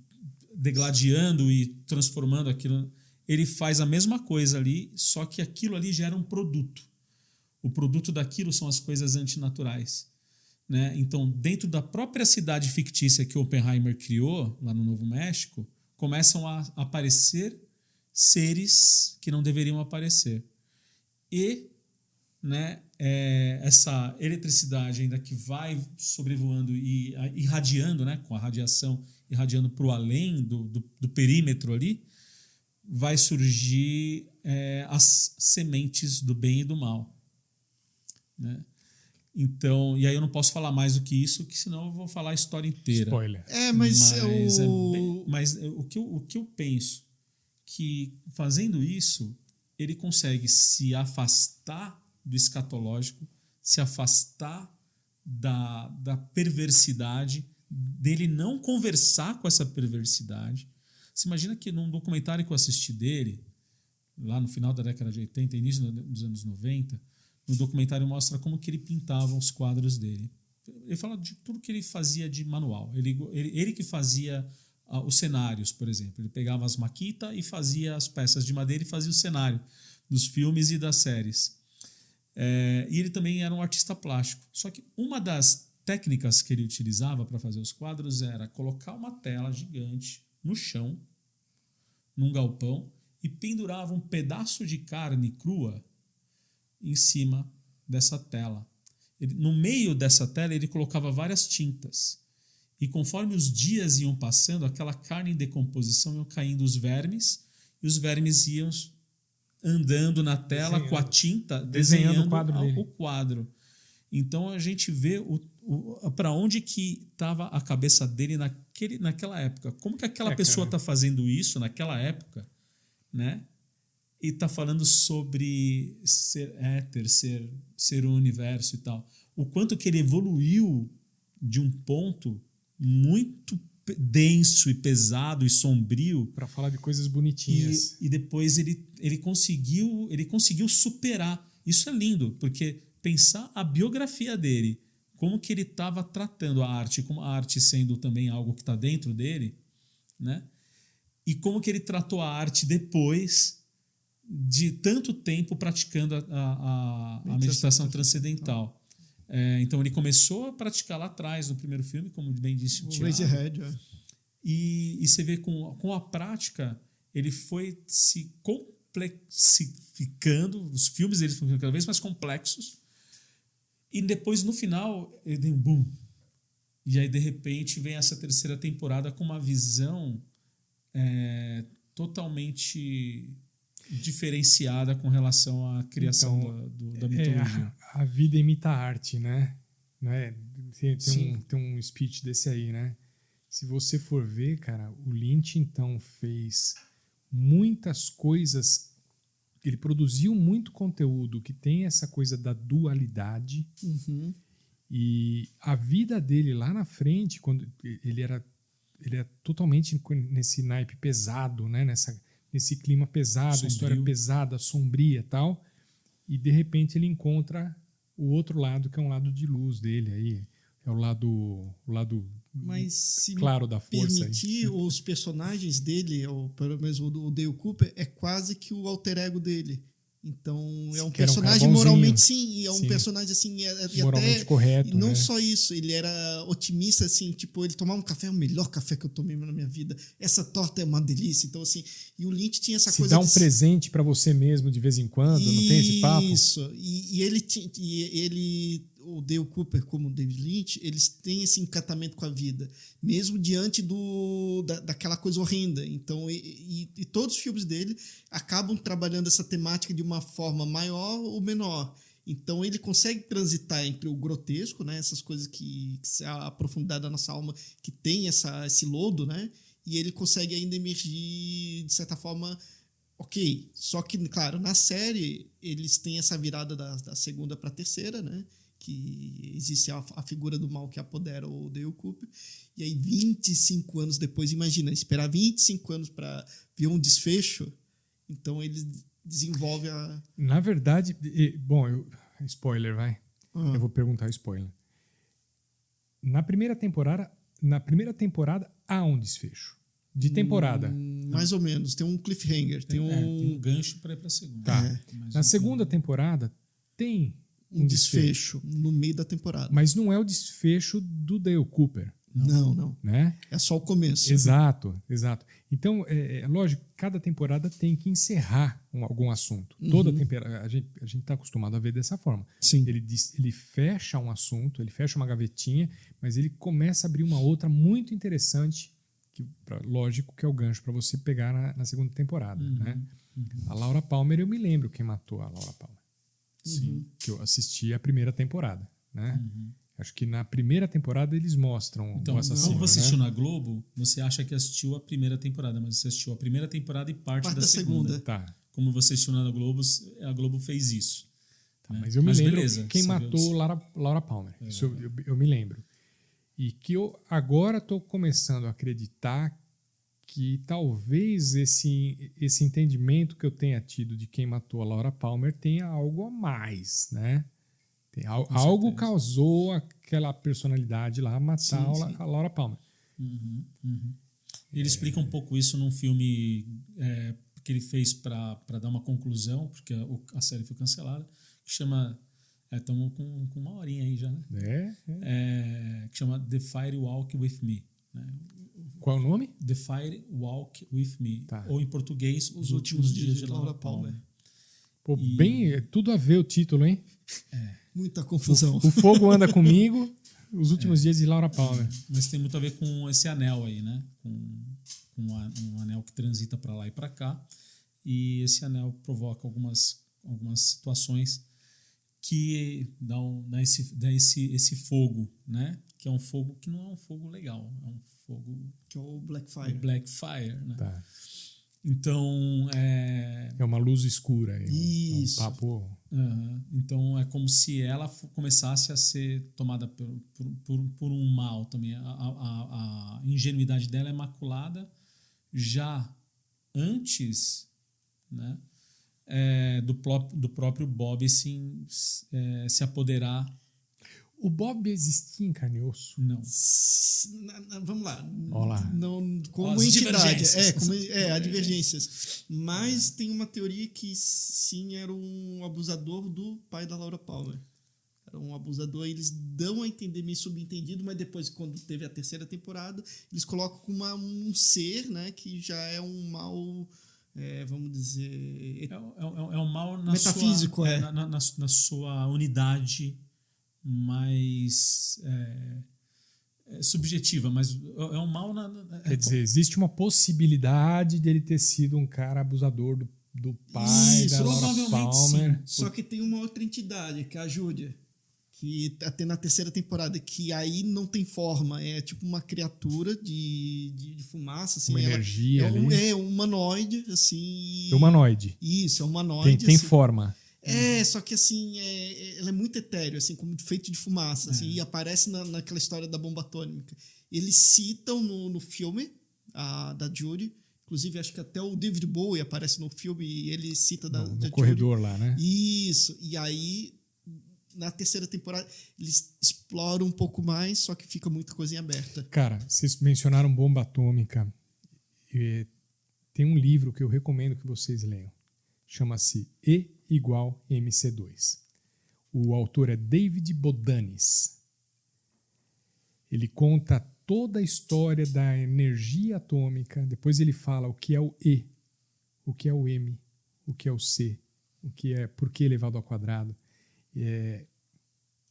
C: degladiando e transformando aquilo, ele faz a mesma coisa ali, só que aquilo ali gera um produto. O produto daquilo são as coisas antinaturais. Né? Então, dentro da própria cidade fictícia que Oppenheimer criou, lá no Novo México, começam a aparecer seres que não deveriam aparecer. E, né, essa eletricidade ainda que vai sobrevoando e irradiando, né, com a radiação irradiando para o além do perímetro ali, vai surgir as sementes do bem e do mal. Né? Então, e aí eu não posso falar mais do que isso, que senão eu vou falar a história inteira.
A: Spoiler.
C: Mas o que eu penso que fazendo isso ele consegue se afastar do escatológico, se afastar da perversidade, dele não conversar com essa perversidade. Você imagina que num documentário que eu assisti dele, lá no final da década de 80, início dos anos 90, no documentário mostra como que ele pintava os quadros dele. Ele fala de tudo que ele fazia de manual. Ele que fazia os cenários, por exemplo. Ele pegava as maquitas e fazia as peças de madeira e fazia o cenário dos filmes e das séries. E ele também era um artista plástico. Só que uma das técnicas que ele utilizava para fazer os quadros era colocar uma tela gigante no chão, num galpão, e pendurava um pedaço de carne crua em cima dessa tela. No meio dessa tela ele colocava várias tintas e conforme os dias iam passando, aquela carne em decomposição iam caindo os vermes e os vermes iam andando na tela com a tinta, desenhando o quadro. Então a gente vê para onde que estava a cabeça dele naquela época. Como que aquela pessoa está fazendo isso naquela época, né? E está falando sobre ser éter, ser o universo e tal. O quanto que ele evoluiu de um ponto muito denso e pesado e sombrio
A: para falar de coisas bonitinhas.
C: E depois ele conseguiu superar. Isso é lindo, porque pensar a biografia dele, como que ele estava tratando a arte, como a arte sendo também algo que está dentro dele, né? E como que ele tratou a arte depois de tanto tempo praticando a meditação transcendental. Então ele começou a praticar lá atrás, no primeiro filme, como bem disse o Tiago. E você vê com a prática, ele foi se complexificando, os filmes dele foram cada vez mais complexos, e depois, no final, ele deu um boom. E aí, de repente, vem essa terceira temporada com uma visão totalmente diferenciada com relação à criação da mitologia.
A: A vida imita a arte, né? Tem um speech desse aí, né? Se você for ver, cara, o Lynch, então, fez muitas coisas, ele produziu muito conteúdo que tem essa coisa da dualidade, e a vida dele lá na frente, quando ele era totalmente nesse naipe pesado, né? Nesse clima pesado, sombrio. História pesada, sombria e tal, e de repente ele encontra o outro lado, que é um lado de luz dele aí, é o lado
B: mas se
A: claro da força.
B: Permitir, os personagens dele, ou pelo menos o Dale Cooper, é quase que o alter ego dele. Então é um personagem moralmente personagem assim,
A: moralmente
B: até
A: correto,
B: e não
A: né?
B: só isso, ele era otimista assim, tipo, ele tomava um café, o melhor café que eu tomei na minha vida. Essa torta é uma delícia. Então assim, e o Lynch tinha essa coisa
A: dá um presente para você mesmo de vez em quando, não tem esse papo?
B: Isso. E ele o Dale Cooper como o David Lynch, eles têm esse encantamento com a vida, mesmo diante daquela coisa horrenda. Então, e todos os filmes dele acabam trabalhando essa temática de uma forma maior ou menor. Então, ele consegue transitar entre o grotesco, né, essas coisas que a profundidade da nossa alma, que tem esse lodo, né, e ele consegue ainda emergir, de certa forma, ok. Só que, claro, na série, eles têm essa virada da segunda para a terceira, né, que existe a figura do mal que apodera o Dale Cooper, e aí 25 anos depois, imagina, esperar 25 anos para ver um desfecho, Então ele desenvolve a...
A: Na verdade, spoiler, vai. Eu vou perguntar spoiler. Na primeira temporada há um desfecho. De temporada.
B: Mais ou menos. Tem um cliffhanger. Tem
C: um gancho para ir para a segunda.
A: Tá. Na segunda temporada tem
B: um desfecho no meio da temporada.
A: Mas não é o desfecho do Dale Cooper.
B: Não.
A: Né?
B: É só o começo.
A: Exato. Então, lógico, cada temporada tem que encerrar algum assunto. Toda temporada, a gente está acostumado a ver dessa forma.
B: Sim.
A: Ele fecha um assunto, ele fecha uma gavetinha, mas ele começa a abrir uma outra muito interessante, lógico que é o gancho para você pegar na segunda temporada. Né? A Laura Palmer, eu me lembro quem matou a Laura Palmer. Sim. Que eu assisti a primeira temporada. Né? Acho que na primeira temporada eles mostram o assassino.
C: Como você assistiu na Globo, você acha que assistiu a primeira temporada, mas você assistiu a primeira temporada e parte da segunda.
A: Tá.
C: Como você assistiu na Globo, a Globo fez isso.
A: Tá,
C: né?
A: Mas eu me lembro quem matou Laura Palmer. Isso eu me lembro. E que eu agora estou começando a acreditar que talvez esse entendimento que eu tenha tido de quem matou a Laura Palmer tenha algo a mais, né? Algo causou aquela personalidade lá matar a Laura Palmer.
C: Ele explica um pouco isso num filme que ele fez para dar uma conclusão, porque a série foi cancelada, que chama... Estamos com uma horinha aí já, né? Que chama The Fire Walk With Me. Né?
A: Qual é o nome?
C: The Fire Walk With Me.
A: Tá.
C: Ou em português, Os Últimos Dias de Laura Palmer.
A: Pô, tudo a ver o título, hein?
B: Muita confusão.
A: O fogo anda comigo, Os Últimos Dias de Laura Palmer.
C: Mas tem muito a ver com esse anel aí, né? Com um anel que transita para lá e para cá. E esse anel provoca algumas situações que dão esse fogo, né? Que é um fogo que não é um fogo legal. É um fogo...
B: Que é o Blackfire.
C: Blackfire, né?
A: Tá.
C: Então,
A: é uma luz escura.
B: Isso.
A: Um papo...
C: Então, é como se ela começasse a ser tomada por um mal também. A ingenuidade dela é maculada já antes, né, do próprio Bob se apoderar. O Bob existia em carne e osso?
B: Não. Vamos lá.
A: Olá.
B: Não, como entidade. Há divergências. Mas tem uma teoria que sim, era um abusador do pai da Laura Palmer. Era um abusador, eles dão a entender meio subentendido, mas depois, quando teve a terceira temporada, eles colocam como um ser, né, que já é um mal... vamos dizer...
C: É um mal
B: metafísico,
C: na sua unidade mais subjetiva, mas é um mal
A: quer dizer, existe uma possibilidade dele ter sido um cara abusador do pai da Laura Palmer.
B: Sim. Só que tem uma outra entidade, que é a Júlia, que até na terceira temporada, que aí não tem forma, é tipo uma criatura de fumaça, assim,
A: uma energia ali.
B: É um humanoide, assim.
A: Humanoide.
B: Isso, é um humanoide.
A: Tem
B: assim,
A: forma.
B: Só que assim, ela é muito etéreo, assim, como feito de fumaça, assim, e aparece naquela história da bomba atômica. Eles citam no filme da Judy, inclusive acho que até o David Bowie aparece no filme e ele cita
A: no corredor lá, né?
B: Isso, e aí na terceira temporada eles exploram um pouco mais, só que fica muita coisa em aberta.
A: Cara, vocês mencionaram bomba atômica. Tem um livro que eu recomendo que vocês leiam. Chama-se E igual MC2. O autor é David Bodanis. Ele conta toda a história da energia atômica. Depois ele fala o que é o E, o que é o M, o que é o C, o que é por que elevado ao quadrado. É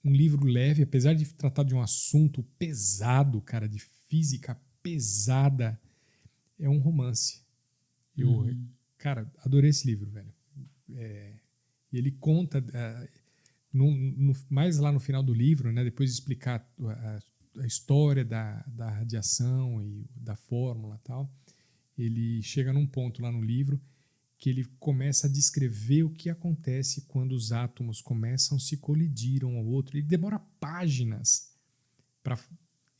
A: um livro leve, apesar de tratar de um assunto pesado, cara, de física pesada, é um romance. Cara, adorei esse livro, velho. E ele conta, mais lá no final do livro, né, depois de explicar a história da radiação e da fórmula e tal, ele chega num ponto lá no livro que ele começa a descrever o que acontece quando os átomos começam a se colidir um ao outro. Ele demora páginas para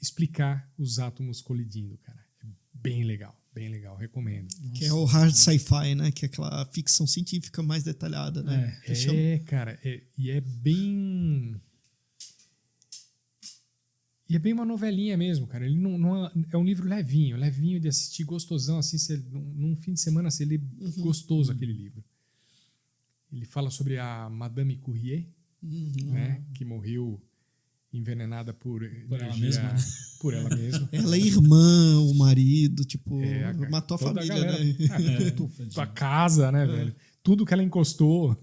A: explicar os átomos colidindo, cara. É bem legal, Bem legal, recomendo.
B: Que é o hard sci-fi, né? Que é aquela ficção científica mais detalhada, né?
A: Cara, e é bem... E é bem uma novelinha mesmo, cara. Ele não é um livro levinho de assistir, gostosão, assim, num fim de semana, assim, ele é gostoso aquele livro. Ele fala sobre a Madame Curie, né, que morreu envenenada por
C: ela mesma, né?
A: Por ela mesma.
B: Ela é irmã, o marido, tipo, matou a família,
A: galera,
B: né?
A: A casa, né, velho? Tudo que ela encostou.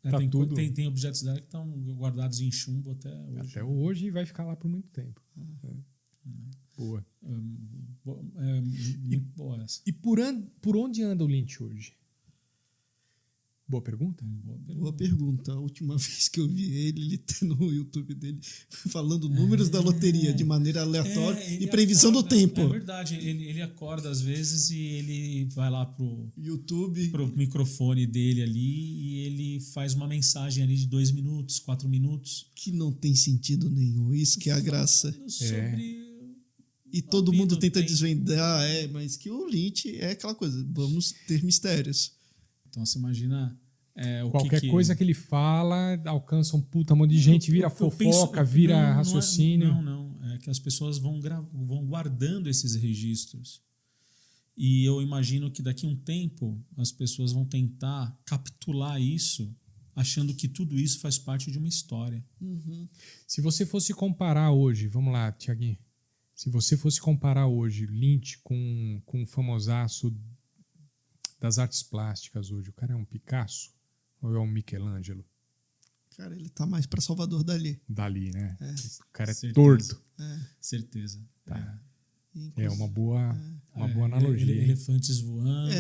A: Tá tudo...
C: tem objetos dela que estão guardados em chumbo até hoje.
A: Até hoje e vai ficar lá por muito tempo. Boa.
C: Muito boa essa.
A: E por onde anda o Lynch hoje? Boa pergunta?
B: Boa pergunta. A última vez que eu vi ele tá no YouTube dele falando números da loteria de maneira aleatória e previsão do tempo.
C: É verdade, ele acorda às vezes e ele vai lá pro microfone dele ali e ele faz uma mensagem ali de 2 minutos, 4 minutos.
B: Que não tem sentido nenhum, isso que é a graça.
C: Sobre...
B: E todo mundo tenta desvendar, mas que o Lynch é aquela coisa, vamos ter mistérios.
C: Então você imagina
A: qualquer coisa que ele fala alcança um puta monte de gente, vira fofoca, vira raciocínio.
C: Não. É que as pessoas vão guardando esses registros. E eu imagino que daqui a um tempo as pessoas vão tentar capitular isso, achando que tudo isso faz parte de uma história.
A: Se você fosse comparar hoje, vamos lá, Tiaguinho. Se você fosse comparar hoje Lynch com o famosaço das artes plásticas hoje, o cara é um Picasso ou é um Michelangelo?
B: Cara, ele tá mais pra Salvador Dali.
A: Dali, né? O cara é
C: Certeza.
A: torto.
C: Certeza.
A: Tá. É uma boa analogia.
C: Elefantes voando,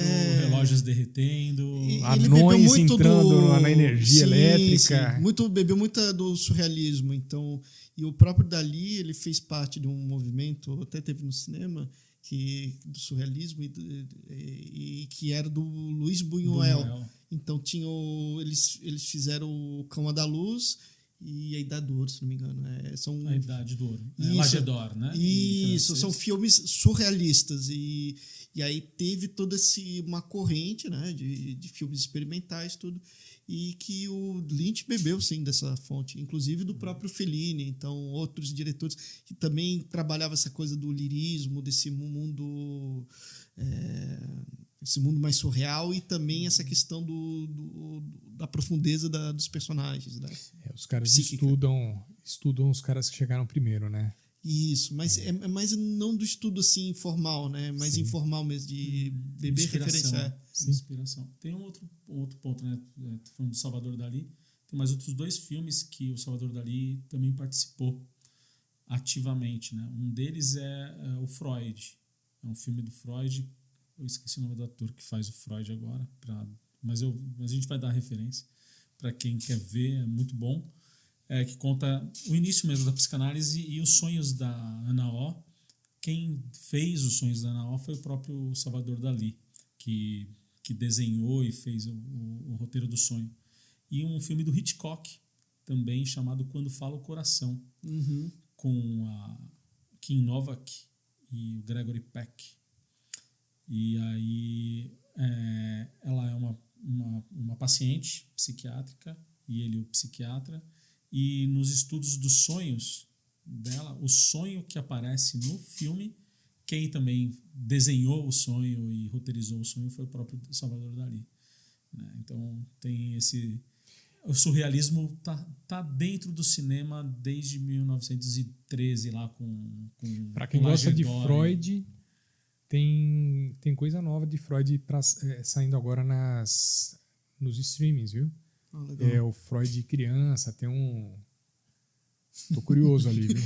C: relógios derretendo,
A: anões entrando na energia elétrica.
B: Sim. Bebeu muito do surrealismo. Então, e o próprio Dali, ele fez parte de um movimento, até teve no cinema, do surrealismo e que era do Luiz Buñuel. Então eles fizeram o Cama da Luz e a Idade do Ouro, se não me engano.
C: A Idade do Ouro. Lagedor, né?
B: Isso, são filmes surrealistas. E aí teve toda uma corrente, né, de filmes experimentais, tudo. E que o Lynch bebeu, sim, dessa fonte, inclusive do próprio Fellini, então outros diretores que também trabalhavam essa coisa do lirismo, desse mundo mais surreal e também essa questão da profundeza dos personagens. Né?
A: Os caras estudam os caras que chegaram primeiro, né?
B: Isso, mas é mais não do estudo assim formal, né? Mais informal mesmo, de beber referência.
C: Inspiração. Tem um outro ponto, né? Tô falando do Salvador Dalí. Tem mais outros 2 filmes que o Salvador Dalí também participou ativamente, né? Um deles é o Freud. É um filme do Freud. Eu esqueci o nome do ator que faz o Freud agora, mas a gente vai dar referência para quem quer ver, é muito bom. Que conta o início mesmo da psicanálise e os sonhos da Ana Oh. Quem fez os sonhos da Ana Oh foi o próprio Salvador Dalí, que desenhou e fez o roteiro do sonho. E um filme do Hitchcock, também chamado Quando Fala o Coração, com a Kim Novak e o Gregory Peck. E aí ela é uma paciente psiquiátrica e ele o psiquiatra. E nos estudos dos sonhos dela, o sonho que aparece no filme, quem também desenhou o sonho e roteirizou o sonho foi o próprio Salvador Dalí. Né? Então tem o surrealismo tá dentro do cinema desde 1913 lá com
A: para quem gosta de Freud, tem coisa nova de Freud saindo agora nos streamings, viu? O Freud criança, tem um... Tô curioso ali, viu?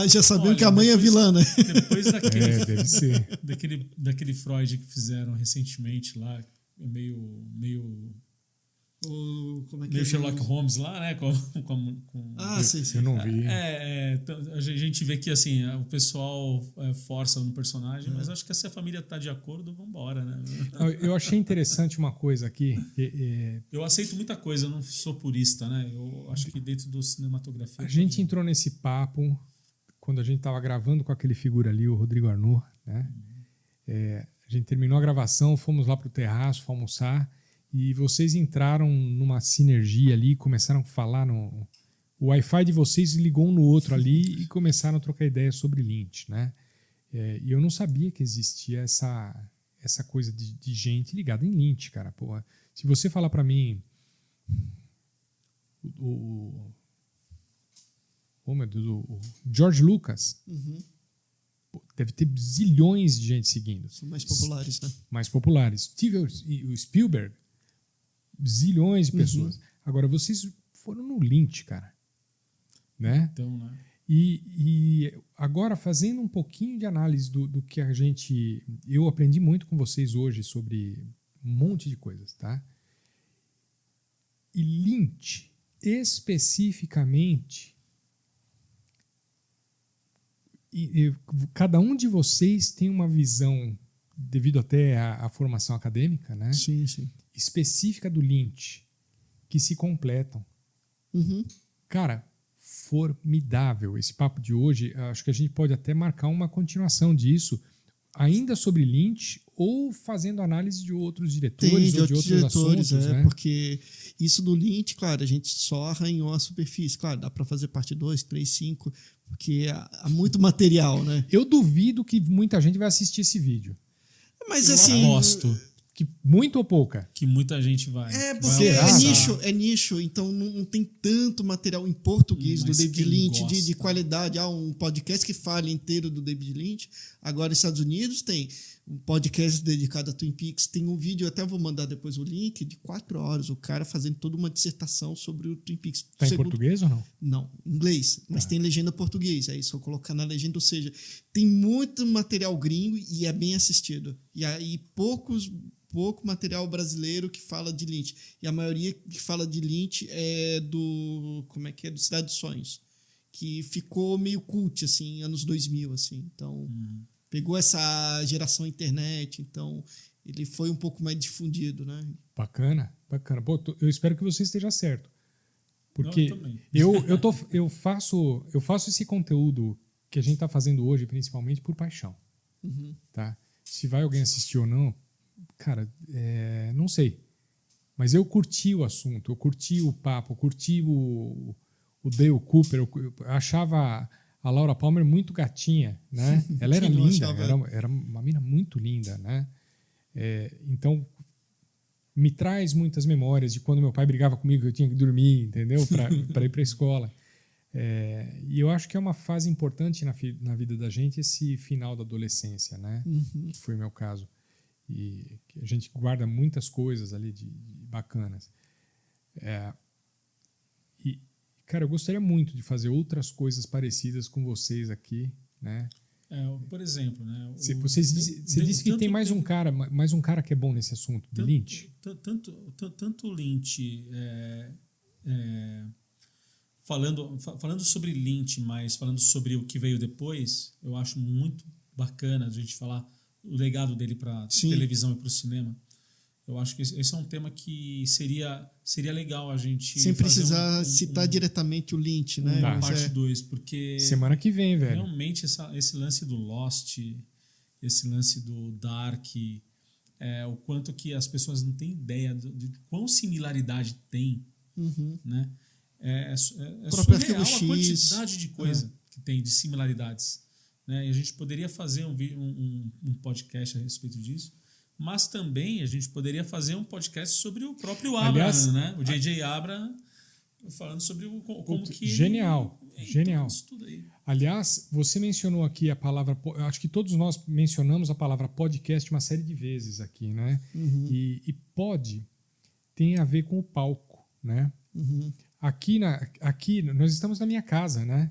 B: Já sabendo que a mãe é vilã, né?
C: Depois
A: deve ser.
C: daquele Freud que fizeram recentemente lá, meio
B: como é que
C: meio Sherlock Holmes lá, né?
B: Sim.
A: Eu não vi.
C: A gente vê que assim, o pessoal força no personagem, mas acho que se a família tá de acordo, vambora, né?
A: Eu achei interessante uma coisa aqui.
C: Eu aceito muita coisa, eu não sou purista, né? Eu acho que dentro do cinematografia...
A: A gente entrou nesse papo quando a gente estava gravando com aquele figura ali, o Rodrigo Arnaud, né? A gente terminou a gravação, fomos lá pro terraço, para almoçar, e vocês entraram numa sinergia ali, começaram a falar no... O Wi-Fi de vocês ligou um no outro ali e começaram a trocar ideia sobre Lynch, né? E eu não sabia que existia essa coisa de gente ligada em Lynch, cara. Porra, se você falar para mim... Oh, meu Deus, o George Lucas... Deve ter zilhões de gente seguindo.
B: São mais populares, né? Mais
A: populares. O Spielberg, zilhões de pessoas. Agora, vocês foram no Lynch, cara. Né?
C: Então, né?
A: E agora, fazendo um pouquinho de análise do que a gente... Eu aprendi muito com vocês hoje sobre um monte de coisas, tá? E Lynch, especificamente... cada um de vocês tem uma visão, devido até à formação acadêmica, né?
B: Sim.
A: Específica do Lynch, que se completam. Cara, formidável esse papo de hoje. Acho que a gente pode até marcar uma continuação disso, ainda sobre Lynch, ou fazendo análise de outros diretores ou de outros diretores, assuntos, né?
B: Porque isso do Lynch, claro, a gente só arranhou a superfície. Claro, dá para fazer parte 2, 3, 5, porque há muito material, né?
A: Eu duvido que muita gente vai assistir esse vídeo.
B: Mas assim...
C: Aposto.
A: Que muito ou pouca?
C: Que muita gente vai.
B: Porque é nicho, então não tem tanto material em português do David Lynch de qualidade. Há um podcast que fala inteiro do David Lynch. Agora, nos Estados Unidos tem um podcast dedicado a Twin Peaks. Tem um vídeo, até vou mandar depois o link, de 4 horas. O cara fazendo toda uma dissertação sobre o Twin Peaks.
A: Tá em português ou não?
B: Não, em inglês. Mas tem legenda português. Aí só colocar na legenda. Ou seja, tem muito material gringo e é bem assistido. E aí pouco material brasileiro que fala de Lynch. E a maioria que fala de Lynch é do... Como é que é? Do Cidade dos Sonhos. Que ficou meio cult, assim, anos 2000, assim. Então, pegou essa geração internet. Então, ele foi um pouco mais difundido, né?
A: Bacana. Pô, eu espero que você esteja certo. Porque
C: não,
A: eu faço esse conteúdo que a gente está fazendo hoje, principalmente por paixão. Tá? Se vai alguém assistir ou não, cara, não sei. Mas eu curti o assunto, eu curti o papo, eu curti o Dale Cooper, eu achava a Laura Palmer muito gatinha, né? Ela era linda, era uma mina muito linda, né? Então, me traz muitas memórias de quando meu pai brigava comigo que eu tinha que dormir, entendeu? Para ir para a escola. E eu acho que é uma fase importante na vida da gente, esse final da adolescência, né? Que foi o meu caso. E a gente guarda muitas coisas ali de bacanas. E, cara, eu gostaria muito de fazer outras coisas parecidas com vocês aqui, né?
C: Por exemplo, né?
A: Você disse que tem mais um cara que é bom nesse assunto, de Lynch.
C: Tanto Lynch falando sobre Lynch, mas falando sobre o que veio depois, eu acho muito bacana a gente falar o legado dele para televisão e para o cinema. Eu acho que esse é um tema que seria legal a gente...
B: Sem precisar citar diretamente o Lynch, né?
C: Parte 2, porque...
A: Semana que vem, velho.
C: Realmente esse lance do Lost, esse lance do Dark, o quanto que as pessoas não têm ideia de quão similaridade tem, né? É surreal a quantidade de coisa que tem de similaridades. Né? E a gente poderia fazer um podcast a respeito disso, mas também a gente poderia fazer um podcast sobre o próprio Abrams, né? O J.J. Abrams, falando sobre como que
A: genial.
C: Isso tudo aí.
A: Aliás, você mencionou aqui a palavra... Eu acho que todos nós mencionamos a palavra podcast uma série de vezes aqui, né? E pod tem a ver com o palco, né? Aqui nós estamos na minha casa, né?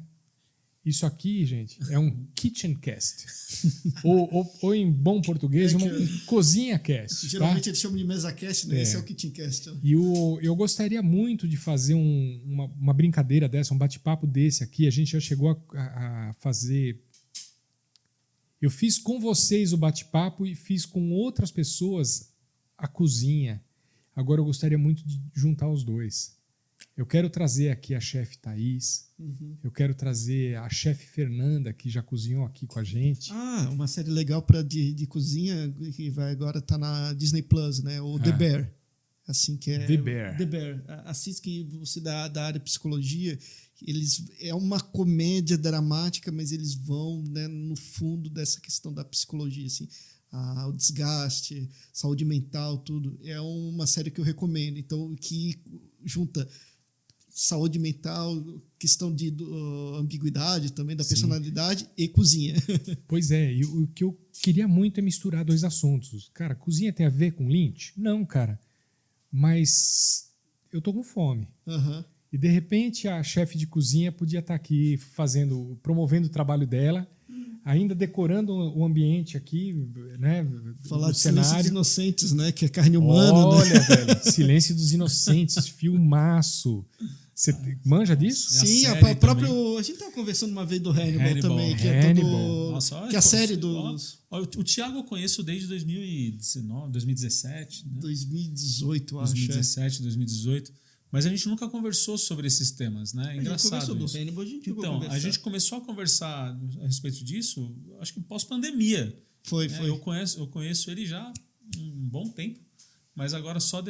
A: Isso aqui, gente, é um kitchen cast. ou em bom português, um cozinha cast.
B: Geralmente eles chamam de mesa cast, né? Esse é o kitchen cast.
A: E eu gostaria muito de fazer uma brincadeira dessa, um bate-papo desse aqui. A gente já chegou a fazer... Eu fiz com vocês o bate-papo e fiz com outras pessoas a cozinha. Agora eu gostaria muito de juntar os dois. Eu quero trazer aqui a chefe Thaís. Eu quero trazer a chefe Fernanda, que já cozinhou aqui com a gente.
B: Uma série legal de cozinha que vai agora tá na Disney Plus, né? O The Bear. Assim que é
A: The Bear.
B: The Bear. Assiste, que você da área de psicologia, é uma comédia dramática, mas eles vão, né, no fundo dessa questão da psicologia, assim, o desgaste, saúde mental, tudo. É uma série que eu recomendo. Então, que junta saúde mental, questão de ambiguidade também, da personalidade e cozinha.
A: Pois é, e o que eu queria muito é misturar dois assuntos. Cara, cozinha tem a ver com Lynch? Não, cara. Mas eu tô com fome. E de repente a chefe de cozinha podia estar aqui promovendo o trabalho dela, ainda decorando o ambiente aqui, né?
B: Falar de Silêncio dos Inocentes, né? Que é carne humana.
A: Olha,
B: né?
A: velho, Silêncio dos Inocentes, filmaço. Você manja disso?
B: Sim, a gente estava conversando uma vez do Hannibal também, que é todo.
C: Nossa,
B: que é a série dos.
C: O Thiago eu conheço desde 2019, 2017. Né?
B: 2018, acho.
C: 2017, 2018. Mas a gente nunca conversou sobre esses temas, né? É engraçado.
B: A gente conversou do Hannibal,
C: a gente começou a conversar a respeito disso, acho que pós-pandemia.
B: Foi.
C: Eu conheço ele já há um bom tempo, mas agora só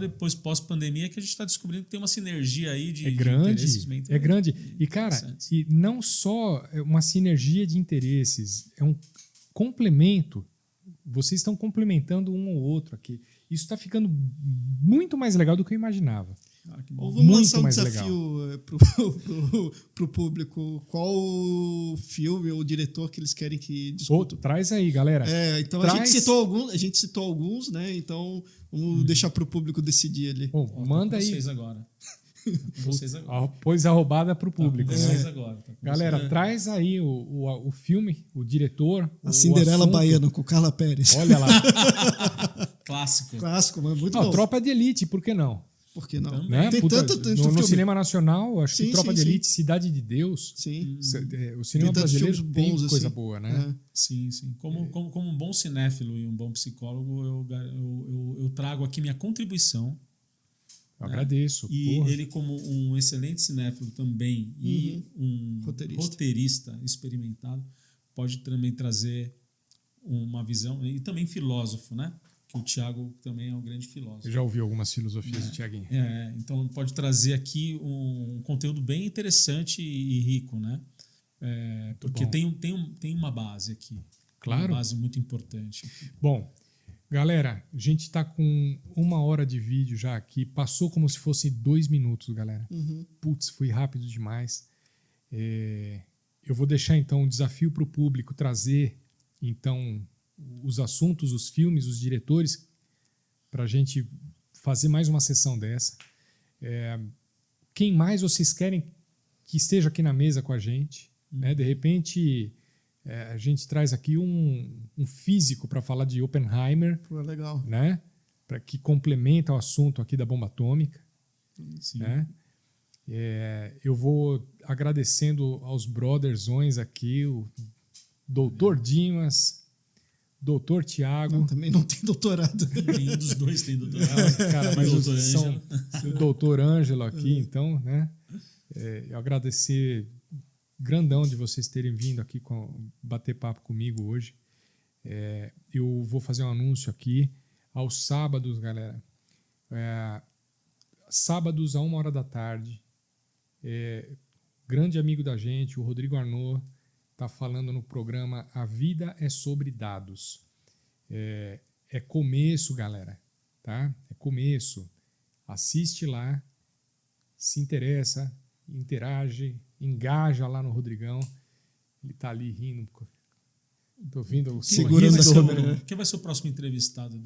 C: depois, pós-pandemia, que a gente está descobrindo que tem uma sinergia aí de interesses bem
A: interessantes. É grande. E, cara, e não só uma sinergia de interesses, é um complemento. Vocês estão complementando um ao outro aqui. Isso está ficando muito mais legal do que eu imaginava.
C: Que bom.
B: Vamos lançar um desafio pro público. Qual o filme ou o diretor que eles querem que discuta?
A: Traz aí, galera.
B: Então a gente citou alguns, né? Então vamos deixar pro público decidir ali.
A: Bom, manda aí.
C: Vocês agora.
A: Pôs a roubada pro público.
C: Tá com vocês agora.
A: Galera, traz aí o filme, o diretor.
B: A Cinderela Baiana com Carla Pérez.
A: Olha lá.
C: Clássico,
B: mas muito bom.
A: Tropa de Elite, por que não?
B: Por que não?
A: Né?
B: Tem tanto
A: no cinema nacional, acho que Tropa de Elite, Cidade de Deus.
B: Sim.
A: O cinema brasileiro tem
B: bons,
A: coisa
B: assim.
A: boa, né?
C: Sim. Como um bom cinéfilo e um bom psicólogo, eu trago aqui minha contribuição.
A: Eu agradeço.
C: E ele, como um excelente cinéfilo também e um roteirista experimentado, pode também trazer uma visão, e também filósofo, né? Que o Thiago também é um grande filósofo.
A: Eu já ouvi algumas filosofias do Thiaguinho.
C: Então pode trazer aqui um conteúdo bem interessante e rico, né? Porque tem uma base aqui.
A: Claro.
C: Uma base muito importante.
A: Bom, galera, a gente está com 1 hora de vídeo já aqui. Passou como se fosse 2 minutos, galera. Putz, foi rápido demais. Eu vou deixar, então, um desafio para o público trazer, então, os assuntos, os filmes, os diretores, para a gente fazer mais uma sessão dessa. Quem mais vocês querem que esteja aqui na mesa com a gente? Né? De repente, a gente traz aqui um físico para falar de Oppenheimer.
B: Pô, legal.
A: Né? Que complementa o assunto aqui da bomba atômica.
C: Sim.
A: Né? Eu vou agradecendo aos brothersões aqui, o Dr. Dimas, Dr. Thiago.
B: Não, também não tem doutorado.
C: Nenhum dos dois tem doutorado.
A: Cara, mas o Dr. Ângelo aqui, então, né? Eu agradecer grandão de vocês terem vindo aqui bater papo comigo hoje. Eu vou fazer um anúncio aqui. Aos sábados, galera. Sábados a 1 hora da tarde. Grande amigo da gente, o Rodrigo Arnaud, está falando no programa A Vida é Sobre Dados. É começo, galera. Tá? É começo. Assiste lá, se interessa, interage, engaja lá no Rodrigão. Ele está ali rindo. Estou vendo o
B: segurando a câmera.
C: Quem vai ser o próximo entrevistado?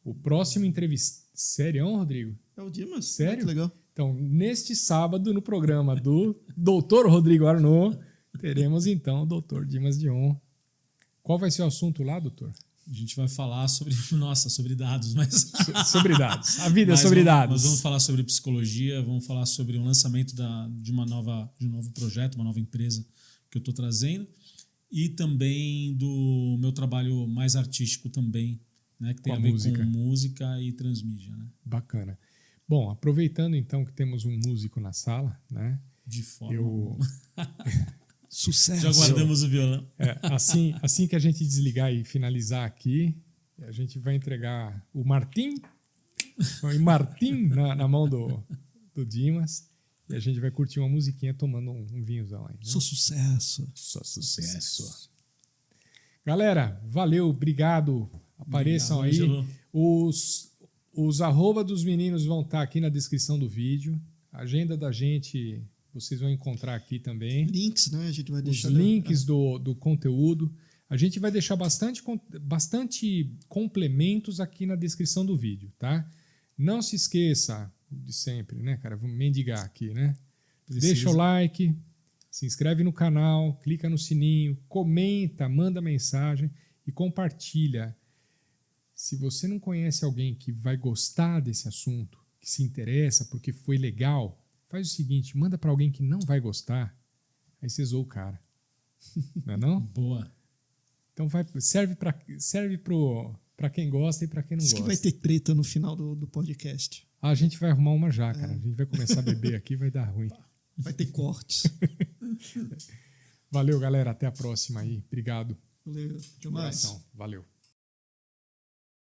A: O próximo entrevistado. Sério, Rodrigo?
B: É o Dimas?
A: Sério?
B: Que legal.
A: Então, neste sábado, no programa do Dr. Rodrigo Arnaud, teremos então o Dr. Dimas Dion. Qual vai ser o assunto lá, doutor?
C: A gente vai falar sobre dados, mas...
A: Sobre dados. A vida é sobre dados.
C: Nós vamos falar sobre psicologia, vamos falar sobre o lançamento de um novo projeto, uma nova empresa que eu estou trazendo, e também do meu trabalho mais artístico também, né, que tem a ver com música e transmídia. Né?
A: Bacana. Bom, aproveitando então que temos um músico na sala, né?
C: De forma.
B: Sucesso.
C: Já guardamos o violão.
A: Assim que a gente desligar e finalizar aqui, a gente vai entregar o Martim na mão do Dimas e a gente vai curtir uma musiquinha tomando um vinhozão aí. Né?
B: Só sucesso.
A: Só sucesso. Galera, valeu, obrigado. Apareçam aí.
C: Ângelo.
A: Os arroba dos meninos vão estar aqui na descrição do vídeo. A agenda da gente vocês vão encontrar aqui também.
B: Links, né? A gente vai deixar.
A: Os links do conteúdo. A gente vai deixar bastante complementos aqui na descrição do vídeo, tá? Não se esqueça de sempre, né, cara? Vamos mendigar aqui, né? Deixa o like, se inscreve no canal, clica no sininho, comenta, manda mensagem e compartilha. Se você não conhece alguém que vai gostar desse assunto, que se interessa porque foi legal, faz o seguinte, manda para alguém que não vai gostar, aí você zoa o cara. Não é não?
C: Boa.
A: Então serve para quem gosta e para quem não
B: Diz
A: gosta.
B: que vai ter treta no final do podcast.
A: A gente vai arrumar uma já, cara. A gente vai começar a beber aqui, vai dar ruim.
B: Vai ter cortes.
A: Valeu, galera. Até a próxima aí. Obrigado.
B: Valeu. Até mais.
A: Valeu.